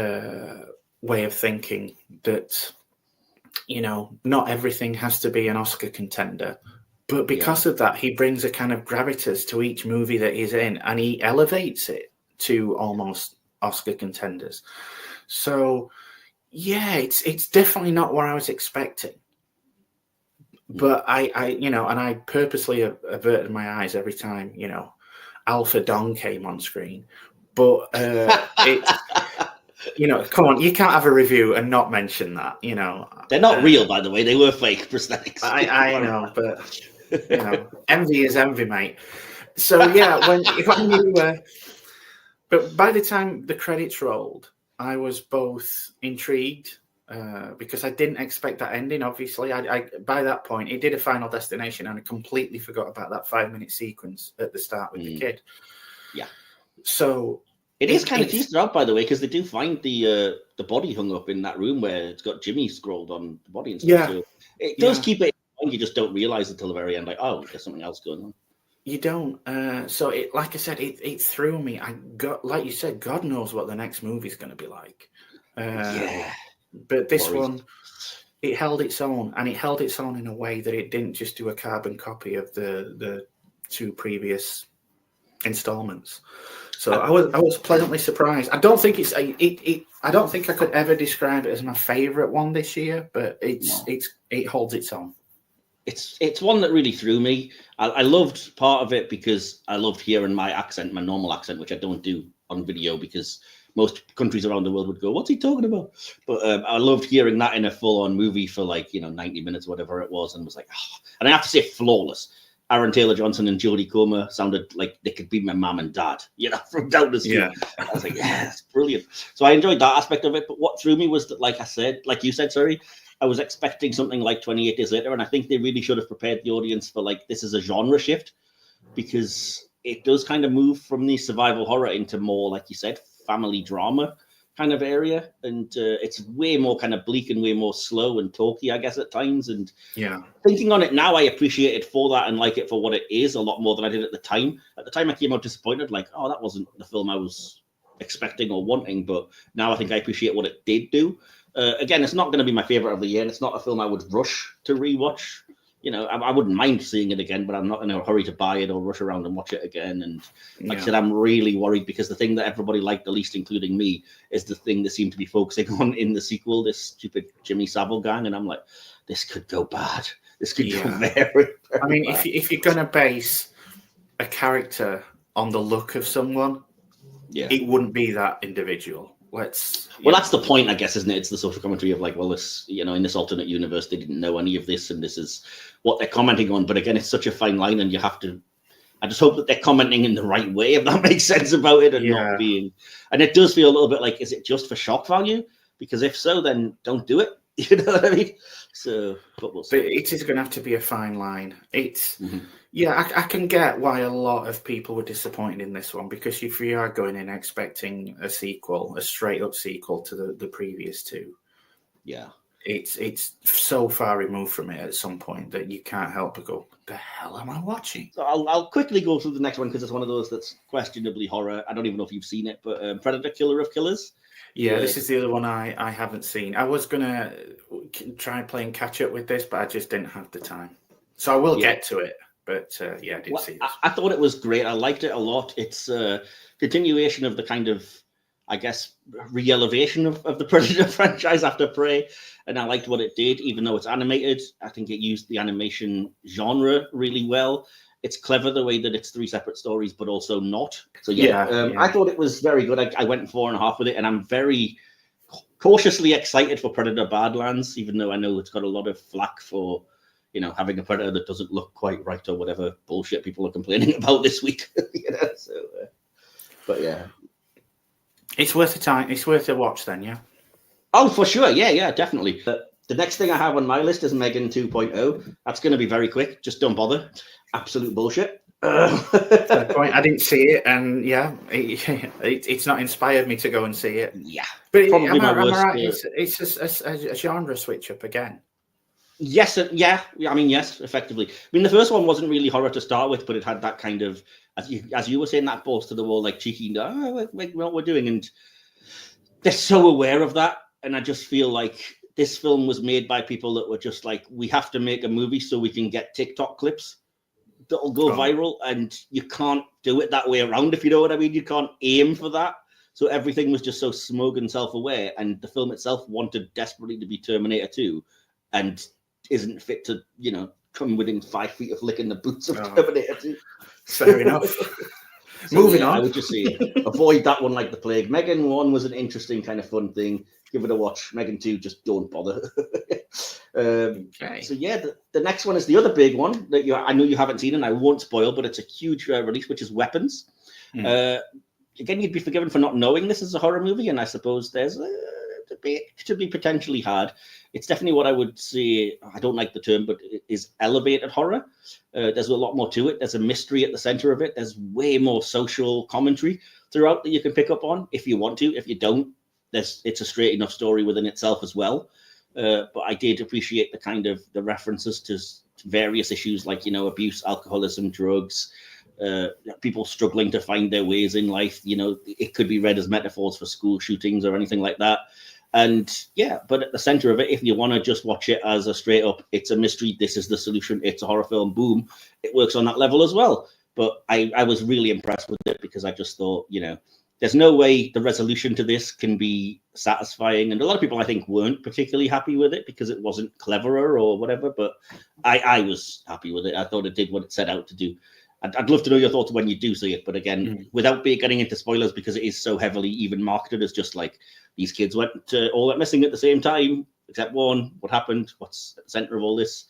way of thinking, that not everything has to be an Oscar contender. But because of that, he brings a kind of gravitas to each movie that he's in, and he elevates it to almost Oscar contenders. So, yeah, it's definitely not what I was expecting. But I purposely averted my eyes every time, Alpha Dong came on screen. But come on, you can't have a review and not mention that, They're not real, by the way. They were fake prosthetics. I know, but, envy is envy, mate. So, yeah, when you but by the time the credits rolled, I was both intrigued, because I didn't expect that ending, obviously. I by that point, it did a Final Destination, and I completely forgot about that 5-minute sequence at the start with the kid. Yeah. So it is kind of teased out, by the way, because they do find the body hung up in that room where it's got Jimmy scrolled on the body and stuff. Yeah. So it does keep it in mind. You just don't realize until the very end, like, oh, there's something else going on. You don't. So it, like I said, it threw me. Like you said, God knows what the next movie's going to be like. But this one, it held its own, and it held its own in a way that it didn't just do a carbon copy of the two previous installments. So I was pleasantly surprised. I don't think I don't think I could ever describe it as my favorite one this year, but it holds its own. It's one that really threw me. I loved part of it because I loved hearing my accent, my normal accent, which I don't do on video because most countries around the world would go, "What's he talking about?" But I loved hearing that in a full-on movie for 90 minutes, whatever it was, and was like, oh. And I have to say, flawless. Aaron Taylor-Johnson and Jodie Comer sounded like they could be my mom and dad, from down the street. Yeah. I was like, yeah, that's brilliant. So I enjoyed that aspect of it. But what threw me was that, like you said, sorry, I was expecting something like 28 Days Later, and I think they really should have prepared the audience for this is a genre shift, because it does kind of move from the survival horror into more, like you said, family drama kind of area, and it's way more kind of bleak and way more slow and talky, I guess, at times. And thinking on it now, I appreciate it for that and like it for what it is a lot more than I did at the time. At the time, I came out disappointed, like, oh, that wasn't the film I was expecting or wanting. But now I think I appreciate what it did do. Again, it's not going to be my favorite of the year, and it's not a film I would rush to rewatch. I wouldn't mind seeing it again, but I'm not in a hurry to buy it or rush around and watch it again. And like I said, I'm really worried because the thing that everybody liked the least, including me, is the thing they seem to be focusing on in the sequel, this stupid Jimmy Savile gang. And I'm like, this could go bad. This could go very, very I mean, bad. if you're going to base a character on the look of someone, it wouldn't be that individual. That's the point, I guess, isn't it? It's the social commentary of this, in this alternate universe, they didn't know any of this, and this is what they're commenting on. But again, it's such a fine line, and I just hope that they're commenting in the right way, if that makes sense about it, and not being, and it does feel a little bit like, is it just for shock value? Because if so, then don't do it. You know what I mean? So, but we'll see. But it is going to have to be a fine line. It's, I can get why a lot of people were disappointed in this one, because if you are going in expecting a sequel, a straight up sequel to the previous two, it's so far removed from it at some point that you can't help but go, the hell am I watching? So I'll quickly go through the next one because it's one of those that's questionably horror. I don't even know if you've seen it, but Predator: Killer of Killers. Yeah, this is the other one I haven't seen. I was going to try playing catch up with this, but I just didn't have the time. So I will get to it. But I didn't see this. I thought it was great. I liked it a lot. It's a continuation of the kind of, I guess, re-elevation of the Predator franchise after Prey. And I liked what it did, even though it's animated. I think it used the animation genre really well. It's clever the way that it's 3 separate stories, but also not. So I thought it was very good. I went 4.5 with it, and I'm very cautiously excited for Predator Badlands, even though I know it's got a lot of flack for, having a Predator that doesn't look quite right or whatever bullshit people are complaining about this week. So, but yeah. It's worth the time. It's worth a watch then, yeah? Oh, for sure. Yeah, definitely. The next thing I have on my list is Megan 2.0. That's going to be very quick. Just don't bother. Absolute bullshit. Point. I didn't see it, and it's not inspired me to go and see it. Yeah, but am I right? It's a genre switch up again. Yes, I mean, yes, effectively. I mean, the first one wasn't really horror to start with, but it had that kind of, as you were saying, that balls to the wall, like cheeky, what we're doing, and they're so aware of that. And I just feel like this film was made by people that were just like, we have to make a movie so we can get TikTok clips that'll go viral, and you can't do it that way around, if you know what I mean. You can't aim for that. So everything was just so smug and self-aware, and the film itself wanted desperately to be Terminator 2 and isn't fit to, come within 5 feet of licking the boots of Terminator 2. Fair enough. Moving on. I would just say avoid that one like the plague. Megan 1 was an interesting kind of fun thing. Give it a watch. Megan 2, just don't bother. Okay. So the next one is the other big one that I know you haven't seen, and I won't spoil, but it's a huge release, which is Weapons. Again, you'd be forgiven for not knowing this is a horror movie, and I suppose there's to be potentially hard. It's definitely what I would say, I don't like the term, but it is elevated horror. There's a lot more to it. There's a mystery at the center of it. There's way more social commentary throughout that you can pick up on if you want to. If you don't, it's a straight enough story within itself as well. But I did appreciate the kind of the references to various issues like, abuse, alcoholism, drugs, people struggling to find their ways in life. It could be read as metaphors for school shootings or anything like that. And yeah, but at the center of it, if you want to just watch it as a straight up, it's a mystery, this is the solution, it's a horror film, boom, it works on that level as well. But I was really impressed with it because I just thought, there's no way the resolution to this can be satisfying. And a lot of people, I think, weren't particularly happy with it because it wasn't cleverer or whatever. But I was happy with it. I thought it did what it set out to do. I'd love to know your thoughts when you do see it. But again, without getting into spoilers, because it is so heavily even marketed as just like these kids all went missing at the same time, except one. What happened? What's at the center of all this?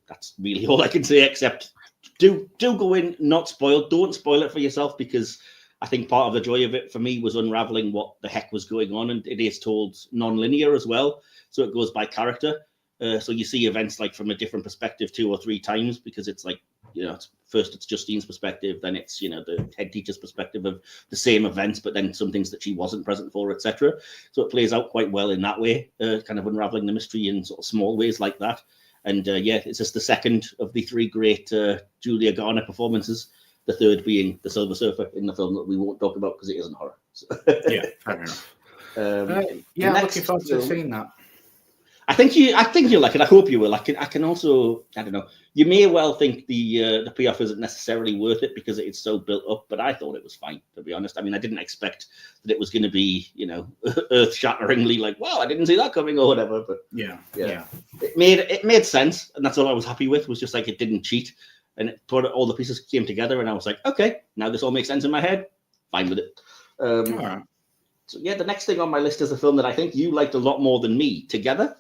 That's really all I can say, except do go in, not spoiled. Don't spoil it for yourself, because I think part of the joy of it for me was unraveling what the heck was going on. And it is told non-linear as well. So it goes by character. So you see events like from a different perspective 2 or 3 times, because it's like, first it's Justine's perspective, then it's, the head teacher's perspective of the same events, but then some things that she wasn't present for, etc. So it plays out quite well in that way, kind of unraveling the mystery in sort of small ways like that. And it's just the second of the 3 great Julia Garner performances. The third being the Silver Surfer in the film that we won't talk about because it isn't horror. So. Yeah, fair enough. I'm looking forward to seeing that. I think you'll like it. I hope you will. I can also, I don't know. You may well think the payoff isn't necessarily worth it because it's so built up, but I thought it was fine, to be honest. I mean, I didn't expect that it was going to be, earth-shatteringly like, wow, I didn't see that coming or whatever. But yeah, it made sense, and that's all I was happy with. Was just like it didn't cheat. And all the pieces came together, and I was like, okay, now this all makes sense in my head. Fine with it. Right. So yeah, the next thing on my list is a film that I think you liked a lot more than me. Together,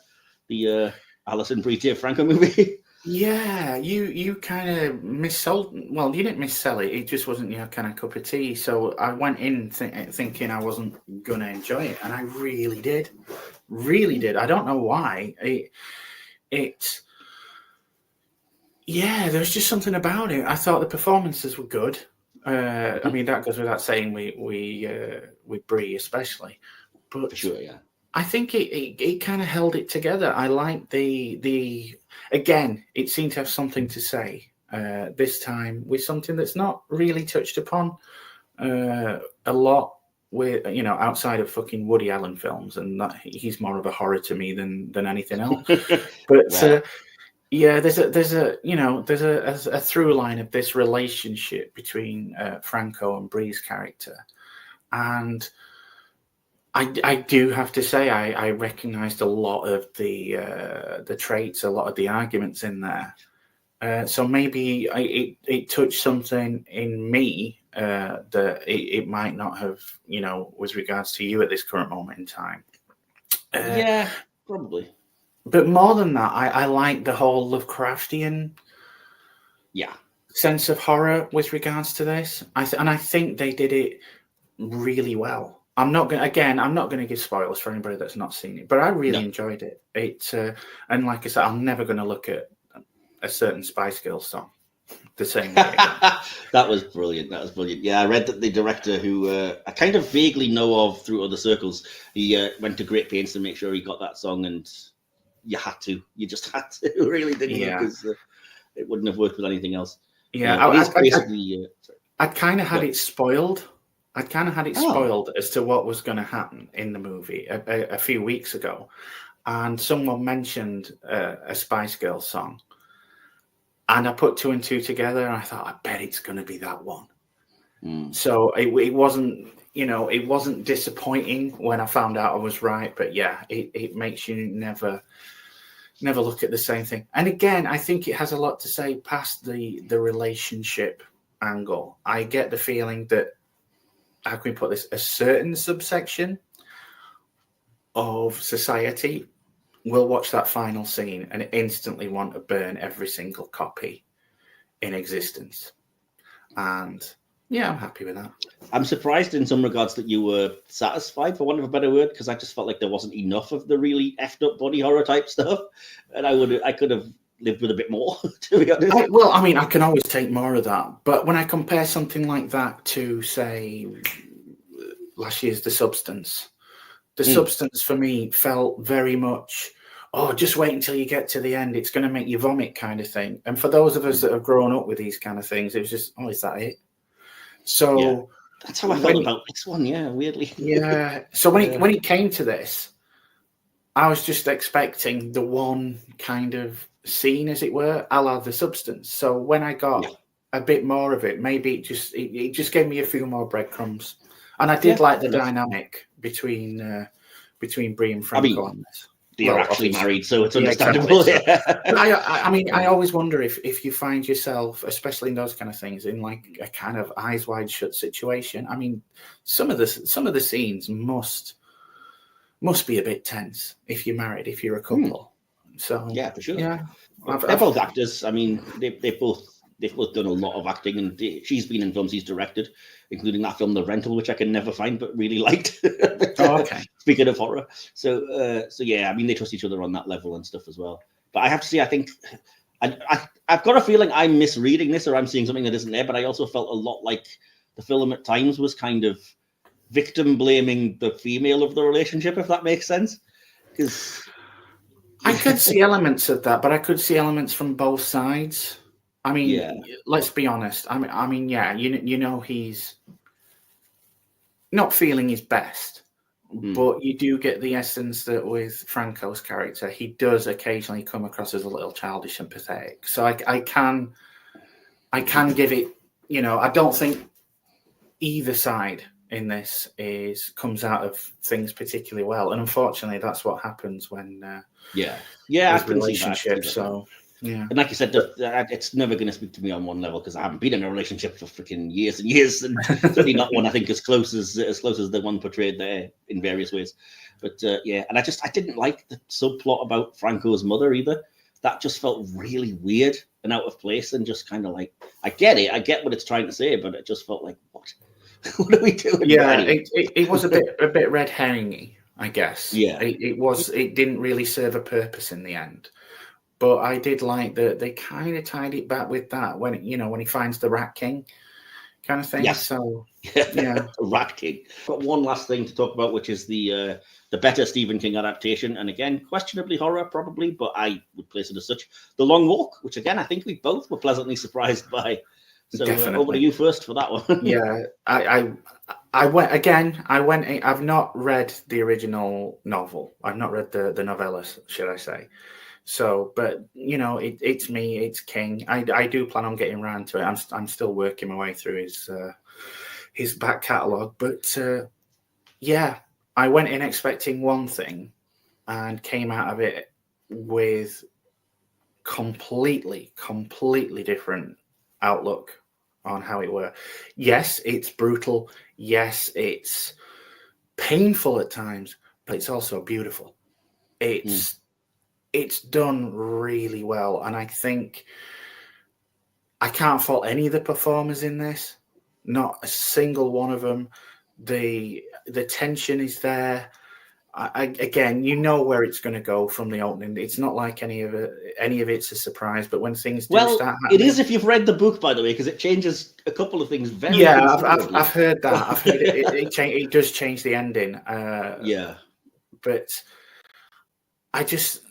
the Alison Brie Dave Franco movie. Yeah, you kind of missold. Well, you didn't missell it. It just wasn't your kind of cup of tea. So I went in thinking I wasn't gonna enjoy it, and I really did. Really did. I don't know why. Yeah, there's just something about it. I thought the performances were good. I mean, that goes without saying with Brie especially. But for sure, yeah. I think it kind of held it together. I like the again, it seemed to have something to say this time with something that's not really touched upon a lot with outside of fucking Woody Allen films, and that he's more of a horror to me than anything else. But Wow. yeah, there's a through line of this relationship between Franco and Brie's character, and I do have to say I recognised a lot of the traits, a lot of the arguments in there. So maybe it touched something in me that it might not have, with regards to you at this current moment in time. Yeah, probably. But more than that, I like the whole Lovecraftian sense of horror with regards to this. And I think they did it really well. I'm not going to give spoilers for anybody that's not seen it, but I really enjoyed it. And like I said, I'm never going to look at a certain Spice Girls song the same way. That was brilliant. Yeah, I read that the director, who I kind of vaguely know of through other circles, he went to great pains to make sure he got that song, and you just had to, really, didn't you? Because it wouldn't have worked with anything else. Yeah, I'd kind of had it spoiled. I'd kind of had it spoiled as to what was going to happen in the movie a few weeks ago, and someone mentioned a Spice Girls song, and I put 2 and 2 together, and I thought, I bet it's going to be that one. So it wasn't, it wasn't disappointing when I found out I was right, but yeah, it makes you never look at the same thing. And again, I think it has a lot to say past the relationship angle. I get the feeling that, how can we put this, a certain subsection of society will watch that final scene and instantly want to burn every single copy in existence. And Yeah, I'm happy with that. I'm surprised in some regards that you were satisfied, for want of a better word, because I just felt like there wasn't enough of the really effed up body horror type stuff, and I could have lived with a bit more, to be honest. I can always take more of that, but when I compare something like that to, say, last year's The Substance for me felt very much, just wait until you get to the end, it's going to make you vomit kind of thing. And for those of us that have grown up with these kind of things, it was just, is that it? So yeah, that's how I felt about this one, weirdly. Yeah. So when it came to this, I was just expecting the one kind of scene, as it were, a la The Substance. So when I got a bit more of it, maybe it just gave me a few more breadcrumbs. And I did like the dynamic between Brie and Franco on this. They're actually married, so it's understandable. Exactly. I always wonder if you find yourself, especially in those kind of things, in like a kind of eyes wide shut situation. I mean, some of the scenes must be a bit tense if you're married, if you're a couple. So yeah, for sure. Yeah, they're both actors. I mean, they've both done a lot of acting, and she's been in films he's directed, including that film The Rental, which I can never find but really liked. Okay. Speaking of horror, so yeah, I mean, they trust each other on that level and stuff as well. But I have to say, I think I've got a feeling I'm misreading this, or I'm seeing something that isn't there. But I also felt a lot like the film at times was kind of victim blaming the female of the relationship, if that makes sense. Because I could see elements of that, but I could see elements from both sides. I mean, let's be honest. I mean, yeah, you know, he's not feeling his best, but you do get the essence that with Franco's character, he does occasionally come across as a little childish and pathetic. So I can give it. You know, I don't think either side in this comes out of things particularly well, and unfortunately, that's what happens when with relationships. So. Yeah, and like you said, it's never going to speak to me on one level because I haven't been in a relationship for freaking years and years, and certainly not one I think as close as the one portrayed there in various ways. But and I didn't like the subplot about Franco's mother either. That just felt really weird and out of place, and just kind of like, I get what it's trying to say, but it just felt like, what are we doing? Yeah, it was a bit red herringy, I guess. Yeah, it didn't really serve a purpose in the end. But I did like that they kind of tied it back with that when he finds the Rat King kind of thing. Yes. So yeah, Rat King. Got one last thing to talk about, which is the better Stephen King adaptation, and again, questionably horror probably, but I would place it as such. The Long Walk, which again I think we both were pleasantly surprised by. So over to you first for that one. Yeah, I went again. I've not read the original novel. I've not read the novella, should I say? So, but it's me, it's King. I do plan on getting around to it. I'm still working my way through his back catalogue, but I went in expecting one thing and came out of it with completely different outlook on how it were. Yes, it's brutal. Yes, it's painful at times, but it's also beautiful. It's done really well, and I think I can't fault any of the performers in this. Not a single one of them. The tension is there. Again, you know where it's going to go from the opening. It's not like any of it's a surprise. But when things do start happening, it is if you've read the book, by the way, because it changes a couple of things very. Yeah, I've heard that. I've heard it does change the ending. But I just.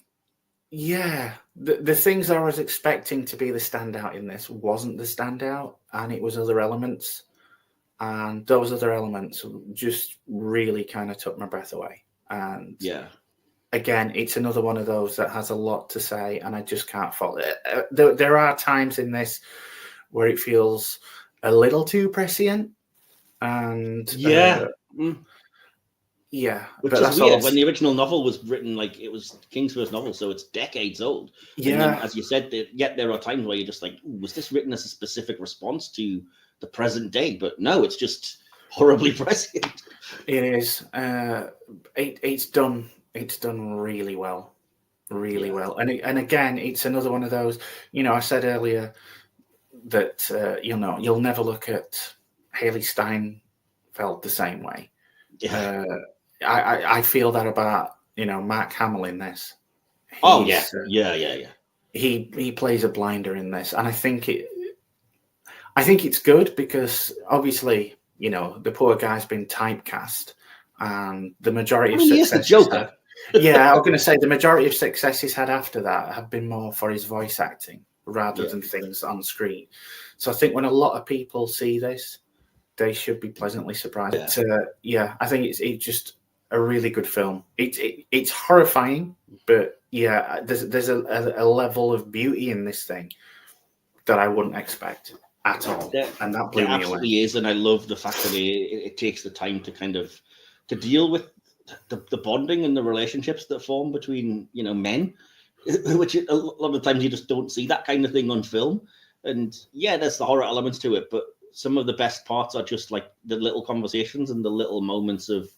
Yeah, the things I was expecting to be the standout in this wasn't the standout, and it was other elements, and those other elements just really kind of took my breath away. And again, it's another one of those that has a lot to say, and I just can't fault it. There are times in this where it feels a little too prescient, and which is weird when the original novel was written, like it was King's first novel, so it's decades old. Yeah, and then, as you said, there are times where you're just like, was this written as a specific response to the present day? But no, it's just horribly prescient. It is. It's done really well, well. And again, it's another one of those. I said earlier that you'll never look at Haley Steinfeld the same way. Yeah. I feel that about Mark Hamill in this. Oh yeah, yeah. He plays a blinder in this, and I think it's good because obviously the poor guy's been typecast, and the majority of He is the success. Joker. Yeah, I was going to say the majority of success he's had after that have been more for his voice acting rather than things on screen. So I think when a lot of people see this, they should be pleasantly surprised. I think it's just a really good film. It's horrifying, but there's a level of beauty in this thing that I wouldn't expect at all, and that blew me away. It absolutely is, and I love the fact that it takes the time to kind of to deal with the bonding and the relationships that form between men, which a lot of times you just don't see that kind of thing on film. And there's the horror elements to it, but some of the best parts are just like the little conversations and the little moments of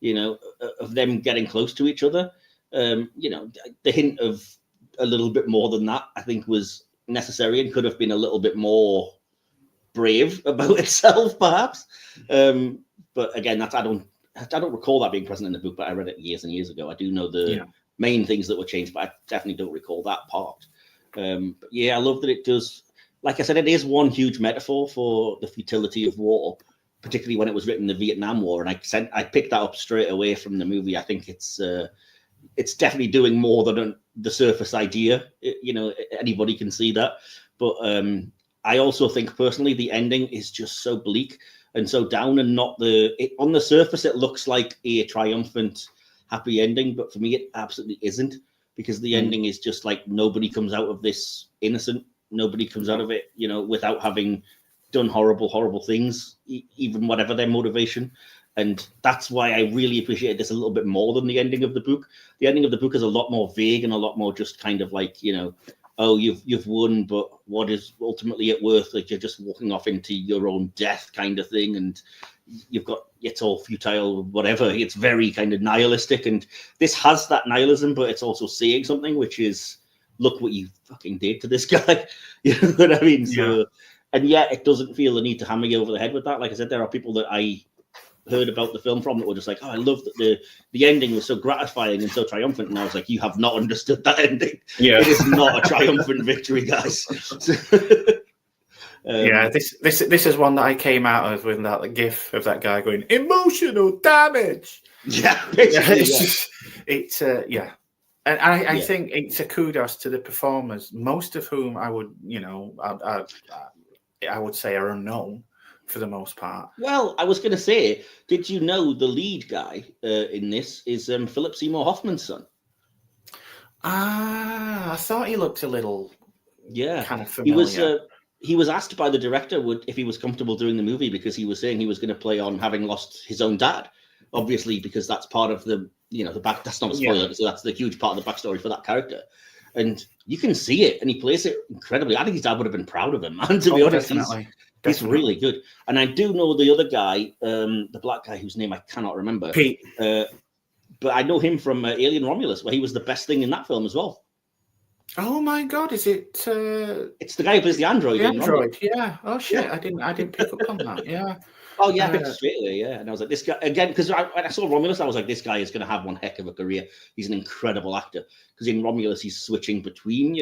of them getting close to each other. The hint of a little bit more than that, I think, was necessary and could have been a little bit more brave about itself, perhaps. But again, I don't recall that being present in the book, but I read it years and years ago. I do know the main things that were changed, but I definitely don't recall that part. But I love that it does. Like I said, it is one huge metaphor for the futility of war, particularly when it was written in the Vietnam War. And I picked that up straight away from the movie. I think it's definitely doing more than the surface idea. Anybody can see that. But I also think personally the ending is just so bleak and so down, and not on the surface it looks like a triumphant, happy ending, but for me it absolutely isn't, because the ending is just like nobody comes out of this innocent. Nobody comes out of it, without having done horrible things, even whatever their motivation. And that's why I really appreciate this a little bit more than the ending of the book. The ending of the book is a lot more vague and a lot more just kind of like, oh, you've won, but what is ultimately it worth? Like you're just walking off into your own death kind of thing, and it's all futile, whatever. It's very kind of nihilistic, and this has that nihilism, but it's also saying something, which is, look what you fucking did to this guy. You know what I mean? So, and it doesn't feel the need to hammer you over the head with that. Like I said, there are people that I heard about the film from that were just like, oh, I love that the ending was so gratifying and so triumphant. And I was like, you have not understood that ending. It is not a triumphant victory, guys. This is one that I came out of with that gif of that guy going emotional damage. And I think it's a kudos to the performers, most of whom I would say are unknown for the most part. Well, I was going to say, did you know the lead guy in this is Philip Seymour Hoffman's son? I thought he looked a little kind of familiar. He was asked by the director if he was comfortable doing the movie, because he was saying he was going to play on having lost his own dad, obviously, because that's part of the back. That's not a spoiler, so that's the huge part of the backstory for that character. And you can see it, and he plays it incredibly. I think his dad would have been proud of him, man, to be honest. He's really good. And I do know the other guy, the black guy whose name I cannot remember. Pete. But I know him from Alien Romulus, where he was the best thing in that film as well. Oh my God! Is it? It's the guy who plays the android. The android, yeah. Oh shit! Yeah. I didn't pick up on that. Yeah. Oh yeah, I picked it straight away. Yeah, and I was like, this guy again, because when I saw Romulus, I was like, this guy is going to have one heck of a career. He's an incredible actor, because in Romulus he's switching between,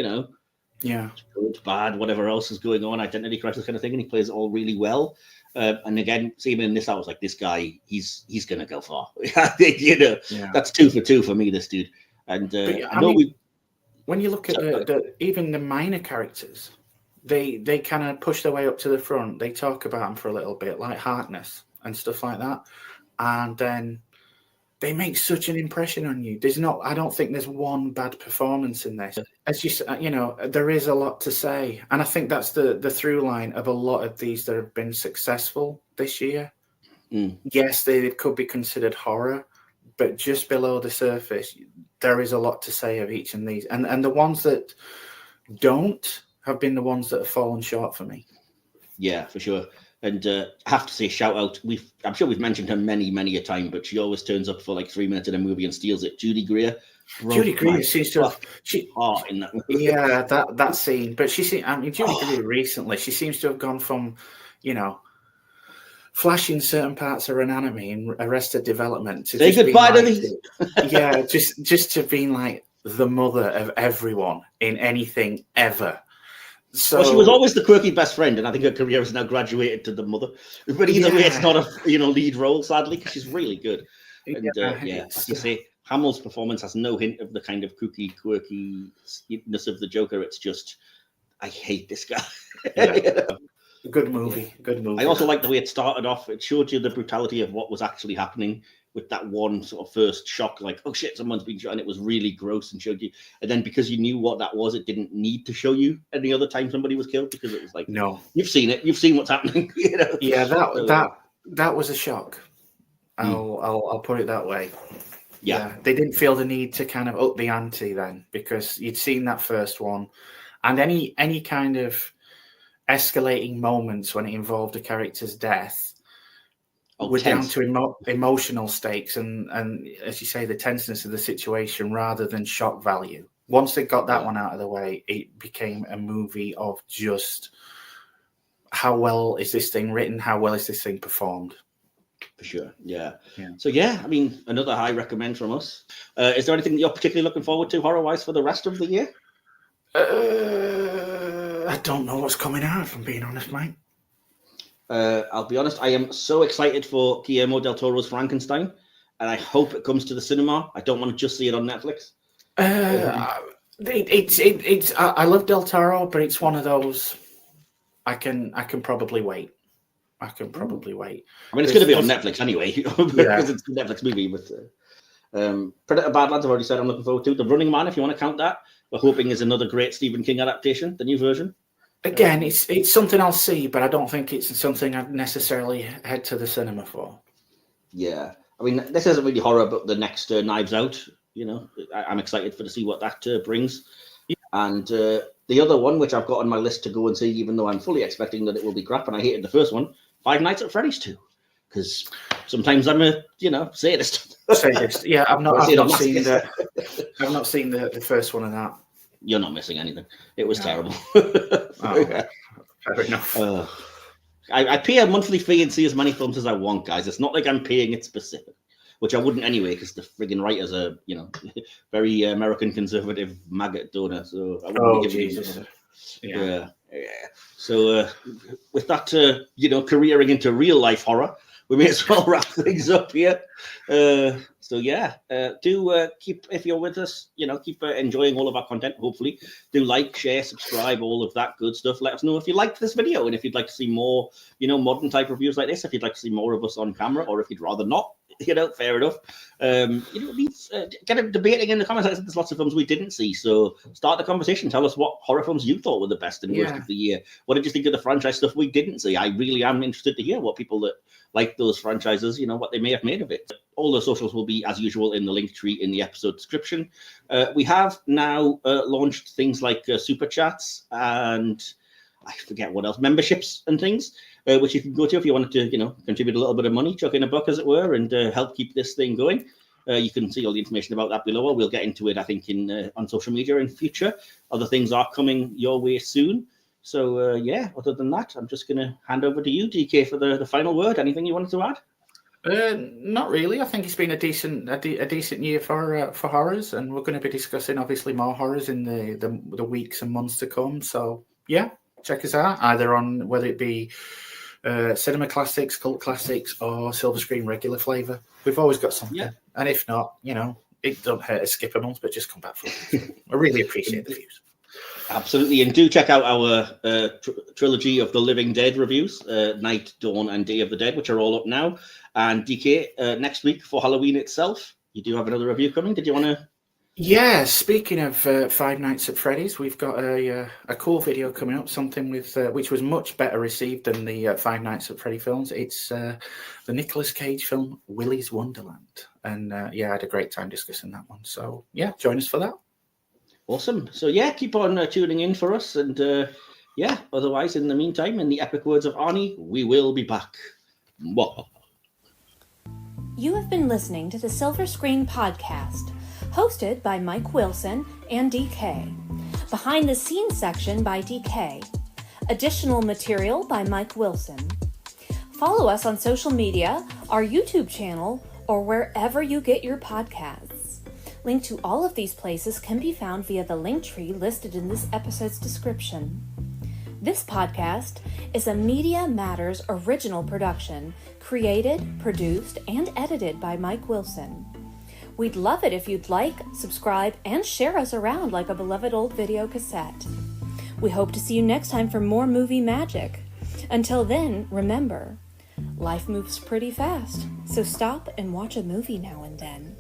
good, bad, whatever else is going on, identity crisis kind of thing, and he plays it all really well. And again, seeing him in this, I was like, this guy, he's going to go far. That's 2 for 2 for me, this dude. And when you look at even the minor characters, they kind of push their way up to the front. They talk about them for a little bit, like Harkness and stuff like that, and then they make such an impression on you. I don't think there's one bad performance in this. As there is a lot to say, and I think that's the through line of a lot of these that have been successful this year. Yes, they could be considered horror, but just below the surface, there is a lot to say of each of these, and the ones that don't have been the ones that have fallen short for me. Yeah, for sure. And I have to say, shout out. I'm sure we've mentioned her many a time, but she always turns up for like 3 minutes in a movie and steals it. Judy Greer. Judy Greer seems to have in that movie. Yeah, that scene. But Judy Greer recently, she seems to have gone from, flashing certain parts of anatomy in Arrested Development. To Say just goodbye to being these. yeah, just to being like the mother of everyone in anything ever. So Well, she was always the quirky best friend, and I think her career has now graduated to the mother. But either way, it's not a lead role, sadly, because she's really good. And as you say, Hamill's performance has no hint of the kind of kooky, quirkiness of the Joker. It's just, I hate this guy. Good movie. Good movie. I also like the way it started off. It showed you the brutality of what was actually happening with that one sort of first shock, like, oh shit, someone's been shot, and it was really gross and showed you. And then because you knew what that was, it didn't need to show you any other time somebody was killed, because it was like, no, you've seen it, you've seen what's happening. Yeah, that was a shock. I'll put it that way. Yeah, they didn't feel the need to kind of up the ante then, because you'd seen that first one, and any kind of escalating moments when it involved a character's death were down to emotional stakes and as you say, the tenseness of the situation rather than shock value. Once they got that one out of the way, it became a movie of just how well is this thing written, how well is this thing performed. For sure, yeah. So I mean, another high recommend from us. Is there anything that you're particularly looking forward to horror-wise for the rest of the year? I don't know what's coming out, if I'm being honest, mate. I'll be honest, I am so excited for Guillermo del Toro's Frankenstein, and I hope it comes to the cinema. I don't want to just see it on Netflix. I love Del Toro, but it's one of those I can probably wait. I mean, it's going to be on Netflix anyway, because it's a Netflix movie. But Predator Badlands, I've already said I'm looking forward to. The Running Man, if you want to count that, we're hoping is another great Stephen King adaptation, the new version. Again, it's something I'll see, but I don't think it's something I'd necessarily head to the cinema for. Yeah. I mean, this isn't really horror, but the next Knives Out, I'm excited to see what that brings. Yeah. And the other one, which I've got on my list to go and see, even though I'm fully expecting that it will be crap, and I hated the first one, Five Nights at Freddy's 2. Because sometimes I'm a, sadist. Yeah, I've not seen the first one of that. You're not missing anything. It was terrible. Fair enough. I pay a monthly fee and see as many films as I want, guys. It's not like I'm paying it specific, which I wouldn't anyway, because the friggin' writers are, very American conservative maggot donor. So I wouldn't be giving Jesus. Yeah. So with that, careering into real life horror, we may as well wrap things up here. Do keep, if you're with us, keep enjoying all of our content. Hopefully, do like, share, subscribe, all of that good stuff. Let us know if you liked this video and if you'd like to see more, modern type reviews like this. If you'd like to see more of us on camera, or if you'd rather not, fair enough. Get debating in the comments. There's lots of films we didn't see, so start the conversation. Tell us what horror films you thought were the best and worst of the year. What did you think of the franchise stuff we didn't see? I really am interested to hear what people that like those franchises, what they may have made of it. All the socials will be, as usual, in the link tree in the episode description. We have now launched things like super chats and I forget what else, memberships and things, which you can go to if you wanted to, contribute a little bit of money, chuck in a buck, as it were, and help keep this thing going. You can see all the information about that below. We'll get into it, I think, on social media in future. Other things are coming your way soon. So, other than that, I'm just going to hand over to you, DK, for the final word. Anything you wanted to add? Not really. I think it's been a decent year for horrors, and we're going to be discussing, obviously, more horrors in the weeks and months to come. So, check us out, either on whether it be cinema classics, cult classics, or silver screen regular flavour. We've always got something. Yeah. And if not, it don't hurt to skip a month, but just come back for it. I really appreciate the views. Absolutely. And do check out our trilogy of the Living Dead reviews, Night, Dawn, and Day of the Dead, which are all up now. And DK, next week for Halloween itself, you do have another review coming. Did you want to? Yeah, speaking of Five Nights at Freddy's, we've got a cool video coming up, something with which was much better received than the Five Nights at Freddy films. It's the Nicolas Cage film, Willy's Wonderland. And I had a great time discussing that one. So, join us for that. Awesome. So, keep on tuning in for us. And, otherwise, in the meantime, in the epic words of Arnie, we will be back. You have been listening to the Silver Screen Podcast, hosted by Mike Wilson and DK. Behind the Scenes section by DK. Additional material by Mike Wilson. Follow us on social media, our YouTube channel, or wherever you get your podcasts. Link to all of these places can be found via the link tree listed in this episode's description. This podcast is a Media Matters original production, created, produced, and edited by Mike Wilson. We'd love it if you'd like, subscribe, and share us around like a beloved old video cassette. We hope to see you next time for more movie magic. Until then, remember, life moves pretty fast, so stop and watch a movie now and then.